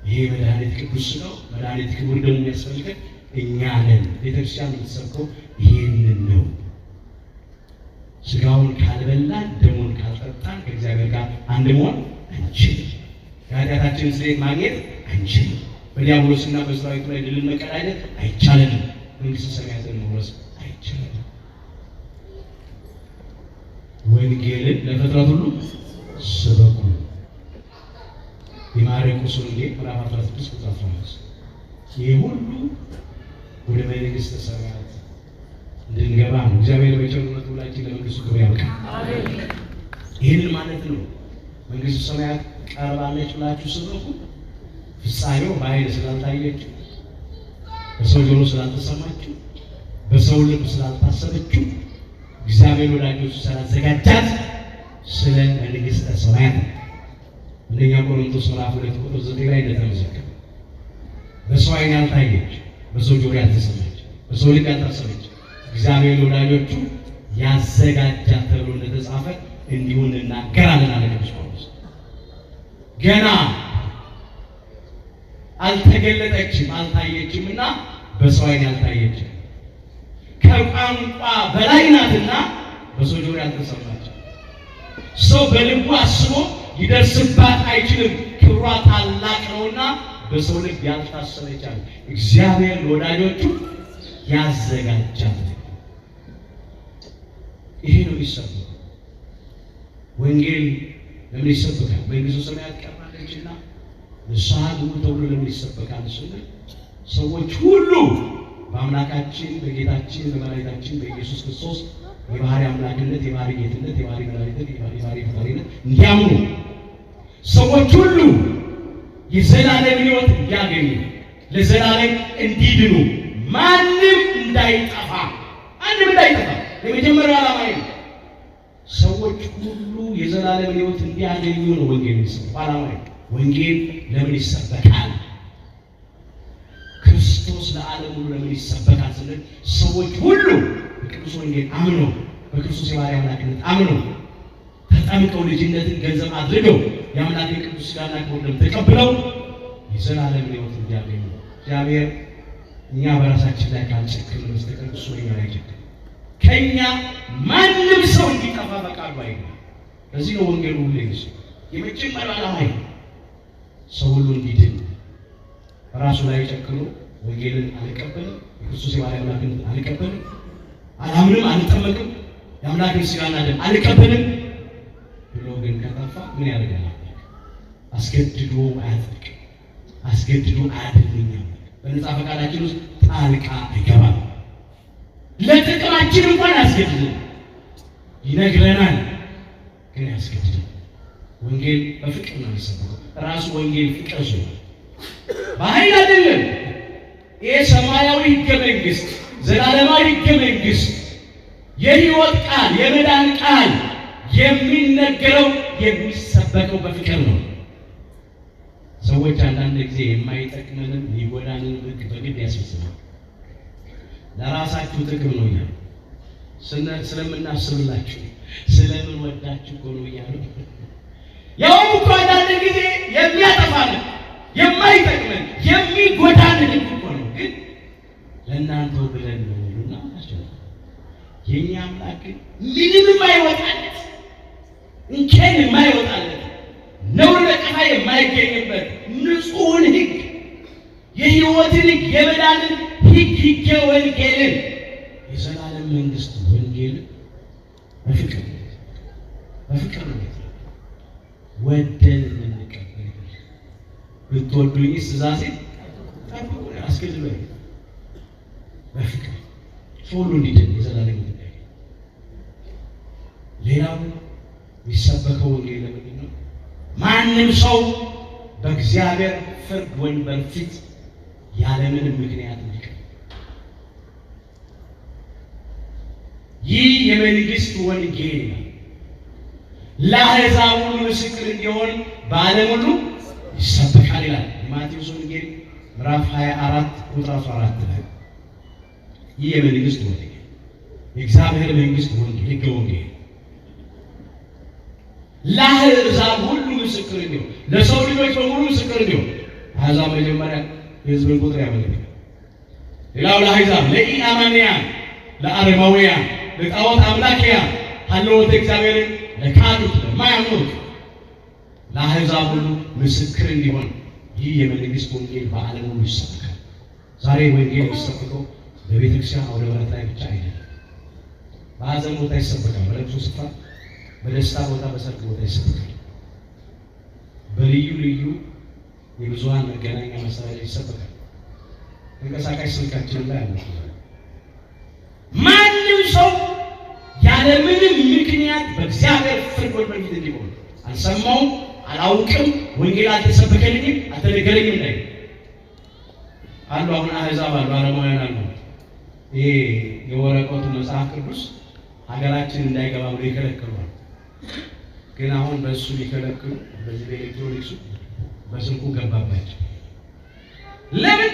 ይሄ መድኃኒት ቅዱስ ነው፣ መድኃኒት ክቡር ደግሞ የሚያስፈልገን እኛ ነን። ቤተክርስቲያን የምትሰብከው ይሄንን ነው። ሥጋውን ካልበላን ደሙን ካልጠጣን ከእግዚአብሔር ጋር አንድ መሆን አንችልም። የኃጢአታችንን ስርየት ማግኘት አንችልም። በዲያብሎስና በሰራዊቱ ላይ ድልን መቀዳጀት አይቻለንም። መንግሥተ ሰማያትን መውረስ አይቻለንም። ወንጌልን ለፍጥረት ሁሉ ስበኩ። የማርቆስ ወንጌል ምዕራፍ 16 ቁጥር 15። ይህ ሁሉ ወደ መንግሥተ ሰማያት እንድንገባ ነው። እግዚአብሔር በቸርነቱ ሁላችን ለመንግሥቱ ክብር ያብቃን። ይህንን ማለት ነው። መንግሥተ ሰማያት ቀርባለች ብላችሁ ስበኩ። ፍጻሜው በኃይል ስላልታየችው በሰው ጆሮ ስላልተሰማችሁ በሰው ልብ ስላልታሰበችው እግዚአብሔር ወዳጆቹ ስላዘጋጃት ስለ መንግሥተ ሰማያት አንደኛ ቆሮንቶስ ምዕራፍ 2 ቁጥር 9 ላይ እንደተመዘገበ በሰው ዓይን ያልታየች በሰው ጆሮ ያልተሰማች በሰው ልብ ያልታሰበች እግዚአብሔር ወዳጆቹ ያዘጋጃት ተብሎ እንደተጻፈ እንዲሁ እንናገራለን አለ ቅዱስ ጳውሎስ። ገና አልተገለጠችም አልታየችምና በሰው ዓይን ያልታየችም ከቋንቋ በላይ ናትና በሰው ጆሮ ያልተሰማች ሰው በልቡ አስቦ ሊደርስባት አይችልም። ክብሯ ታላቅ ነውና በሰው ልብ ያልታሰበች እግዚአብሔር ለወዳጆቹ ያዘጋጃት። ይሄ ነው የሚሰበከው። ወንጌል ለምን ይሰበካል? መንግሥተ ሰማያት ቀርባለችና ንስሐ ግቡ ተብሎ ለምን ይሰበካል ስንል ሰዎች ሁሉ በአምላካችን በጌታችን በመድኃኒታችን በኢየሱስ ክርስቶስ የባህሪ አምላክነት የባህሪ ጌትነት የባህሪ መድኃኒትነት የባህሪ ፈጣሪነት እንዲያምኑ ሰዎች ሁሉ የዘላለም ሕይወት እንዲያገኙ ለዘላለም እንዲድኑ ማንም እንዳይጠፋ የመጀመሪያው ዓላማ ነው። ሰዎች ሁሉ የዘላለም ሕይወት እንዲያገኙ ነው ወንጌል የሚሰበከው ዓላማ። ወንጌል ለምን ይሰበካል? ክርስቶስ ለዓለም ሁሉ ለምን ይሰበካል ስንል ሰዎች ሁሉ በቅዱስ ወንጌል አምነው በክርስቶስ የባህሪ አምላክነት አምነው ተጠምቀው ልጅነትን ገንዘብ አድርገው የአምላክ ቅዱስ ሥጋና ክቡር ተቀብለው የዘላለም ሕይወት እንዲያገኙ እግዚአብሔር እኛ በራሳችን ላይ ካልጨከንን በስተቀር እሱ እኛ ላይ አይጨክንም። ከኛ ማንም ሰው እንዲጠፋ በቃሉ አይደለም። ለዚህ ነው ወንጌሉ ሁሉ የመጀመሪያው ዓላማ ሰው ሁሉ እንዲድን ራሱ ላይ ጨክኖ ወንጌልን አልቀበልም የክርስቶስ የባህሪ አምላክነት አልቀበልም አላምንም አልጠመቅም የአምላክን ሥጋና ደም አልቀበልም ብሎ ግን ከጠፋ ምን ያደርጋል? አስገድዶ አያጸድቅም፣ አስገድዶ አያድንም። በነፃ ፈቃዳችን ውስጥ ጣልቃ አይገባም። ለጥቅማችን እንኳን ያስገድደናል፣ ይነግረናል፣ ግን ያስገድደናል። ወንጌል በፍቅር ነው የሚሰበከው። ራሱ ወንጌል ፍቅር ነው፣ በኃይል አይደለም። ይሄ ሰማያዊ ሕገ መንግሥት ዘላለማዊ ሕገ መንግሥት የሕይወት ቃል የመዳን ቃል የሚነገረው የሚሰበከው በፍቅር ነው። ሰዎች አንዳንድ ጊዜ የማይጠቅመንን ሊጎዳንን ሕግ በግድ ያስፈጽማል። ለራሳችሁ ጥቅም ነው እያሉ ስለምናስብላችሁ ስለምን ወዳችሁ እኮ ነው እያሉ ያው እኮ አንዳንድ ጊዜ የሚያጠፋን የማይጠቅመን የሚጎዳንን ሕግ እኮ ነው፣ ግን ለእናንተው ብለን ነው ይሉና የእኛ አምላክ ምንም የማይወጣለት እንከን የማይወጣለት ነውር ነቀፋ የማይገኝበት ንጹሕን ሕግ የሕይወትን ሕግ የመዳንን ሕግ ሕገ ወንጌልን የዘላለም መንግሥት ወንጌልን በፍቅር ነው ወደን እንቀበል። ብትወዱኝ ትእዛዜን ጠብቁ አስገድሉኝ። በፍቅር ሁሉ እንዲድን የዘላለም ሕይወት። ሌላው የሚሰበከው ወንጌል ለምንድን ነው? ማንም ሰው በእግዚአብሔር ፍርድ ወንበር ፊት ያለምንም ምክንያት እንዲቀር። ይህ የመንግሥት ወንጌል ነው። ለአሕዛብ ሁሉ ምስክር እንዲሆን በዓለም ሁሉ ይሰበካል ይላል የማቴዎስ ወንጌል ምዕራፍ 24 ቁጥር 14 ላይ። ይህ የመንግሥት ወንጌል የእግዚአብሔር መንግሥት ወንጌል ሕገ ወንጌል ለአሕዛብ ሁሉ ምስክር እንዲሆን ለሰው ልጆች በሙሉ ምስክር እንዲሆን። አሕዛብ መጀመሪያ የሕዝብን ቁጥር ያመለክታል። ሌላው ለአሕዛብ ለኢአማንያን፣ ለአረማውያን፣ ለጣዖት አምላኪያን ሀልዎተ እግዚአብሔርን ለካዱት ለማያምኑት ለአሕዛብ ሁሉ ምስክር እንዲሆን ይህ የመንግሥት ወንጌል በዓለም ሁሉ ይሰበካል። ዛሬ ወንጌል የሚሰበከው በቤተ ክርስቲያን አውደ ምሕረት ላይ ብቻ አይደለም። በሐዘን ቦታ ይሰበካል፣ በለቅሶ ስፍራ፣ በደስታ ቦታ፣ በሰርግ ቦታ ይሰበካል። በልዩ ልዩ የብዙሃን መገናኛ መሳሪያ ይሰበካል። ተንቀሳቃሽ ስልካችን ላይ አለ። ማንም ሰው ያለምንም ምክንያት በእግዚአብሔር ፍርድ ወንበር ፊት እንዲቆም አልሰማውም፣ አላውቅም፣ ወንጌል አልተነገረኝም ላይ አሉ። አሁን አሕዛብ አሉ፣ አረማውያን አሉ። ይሄ የወረቀቱ መጽሐፍ ቅዱስ ሀገራችን እንዳይገባ ብሎ ይከለክላል። ግን አሁን በእሱ ሊከለክሉ በዚህ በኤሌክትሮኒክሱ በስልኩ ገባባቸው። ለምን?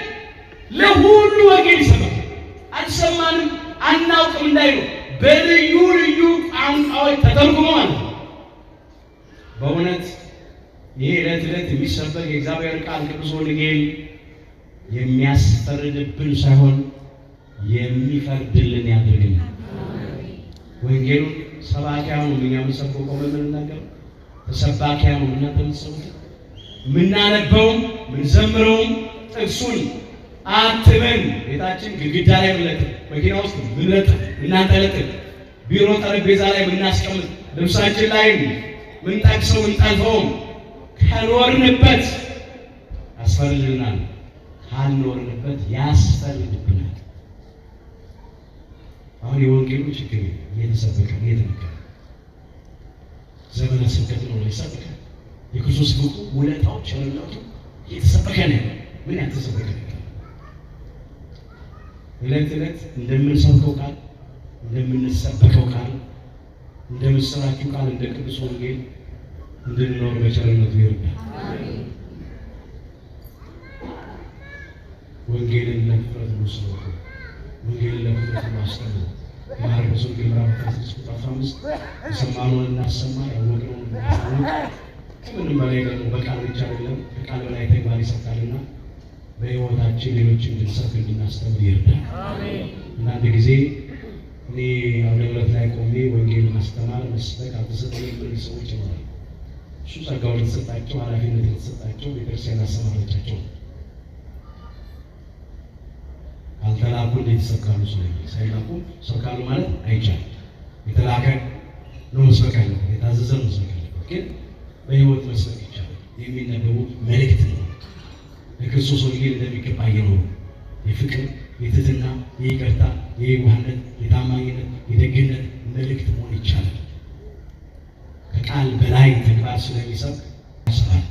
ለሁሉ ወንጌል ይሰማል። አልሰማንም አናውቅም እንዳይሉ በልዩ ልዩ ቋንቋዎች ተተርጉሞ ማለት ነው። በእውነት ይሄ ዕለት ዕለት የሚሰበክ የእግዚአብሔር ቃል ቅዱስ ወንጌል የሚያስፈርድብን ሳይሆን የሚፈርድልን ያድርግልን። ወንጌሉን ሰባኪያኑ እኛ የምንሰብከው ቆመን የምንናገረው ተሰባኪያኑ እናንተ የምትሰሙት የምናነበውም የምንዘምረውም ጥቅሱን አትመን ቤታችን ግድግዳ ላይ ምንለጥፍ፣ መኪና ውስጥ ምንለጥፍ፣ እናንጠለጥፍ፣ ቢሮ ጠረጴዛ ላይ ምናስቀምጥ፣ ልብሳችን ላይ ምንጠቅሰው ምንጠልፈውም ከኖርንበት ያስፈርድልናል፣ ካልኖርንበት ያስፈርድብናል። አሁን የወንጌሉ ችግር እየተሰበከ እየተነገረ ዘመነ ስብከት ነው ይሰበካል። የክርስቶስ ፍቅሩ ውለታው ቸርነቱ እየተሰበከ ነው። ምን ያልተሰበከ ነው? ዕለት ዕለት እንደምንሰብከው ቃል እንደምንሰበከው ቃል እንደምንሰራችሁ ቃል እንደ ቅዱስ ወንጌል እንድንኖር በቸርነቱ ይርዳል። ወንጌልን ለፍጥረት መስሎት ወንጌልን ለፍጥረት ማስተማር ማርቆስ ወንጌል ምዕራፍ 16 የሰማነውን እናሰማ ያወቅነውን እናሳውቅ። ከምንም በላይ ደግሞ በቃል ብቻ አይደለም ከቃል በላይ ተግባር ይሰጣልና በሕይወታችን ሌሎችን እንድንሰብክ እንድናስተምር ይርዳል። እና አንድ ጊዜ እኔ አውደ ምሕረት ላይ ቆሜ ወንጌል ማስተማር መስበክ አልተሰጠኝም የሚሉ ሰዎች ይኖራሉ። እሱ ጸጋው የተሰጣቸው ኃላፊነት የተሰጣቸው ቤተክርስቲያን አሰማራቻቸው አልተላኩ እንደተሰካሉ ሳይላኩ ሰብካሉ ማለት አይቻልም። የተላከ ነው መስበክ አለው፣ የታዘዘ ነው መስበክ አለው። ግን በሕይወት መስበክ ይቻላል። የሚነበቡ መልእክት ነው። ለክርስቶስ ወንጌል እንደሚገባ እየኖሩ የፍቅር፣ የትህትና፣ የይቅርታ፣ የየዋህነት፣ የታማኝነት፣ የደግነት መልእክት መሆን ይቻላል። ከቃል በላይ ተግባር ስለሚሰብክ ያስባል።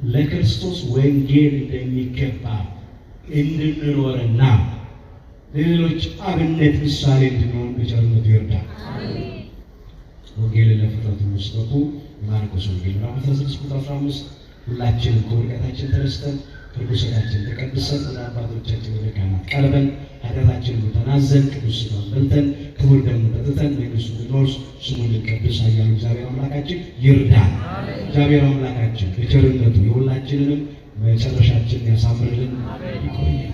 ለክርስቶስ ወንጌል እንደሚገባ እንድንኖርና ለሌሎች አብነት ምሳሌ እንድንሆን በቸርነቱ ይርዳል። ወንጌልን ለፍጥረቱ መስበኩ ማርቆስ ወንጌል ምዕራፍ 16:15 ሁላችንም ከውድቀታችን ተነስተን ከርኩሰታችን ተቀድሰን ወደ አባቶቻችን ወደ ካህናት ቀርበን ኃጢአታችንን ተናዘን ቅዱስ ሥጋውን በልተን ክቡር ደሙን ጠጥተን መንግሥቱን እንድንወርስ ስሙን ልንቀድስ ኃያሉ እግዚአብሔር አምላካችን ይርዳል። እግዚአብሔር አምላካችን በቸርነቱ የሁላችንንም መጨረሻችንን ያሳምርልን። ይቆየን።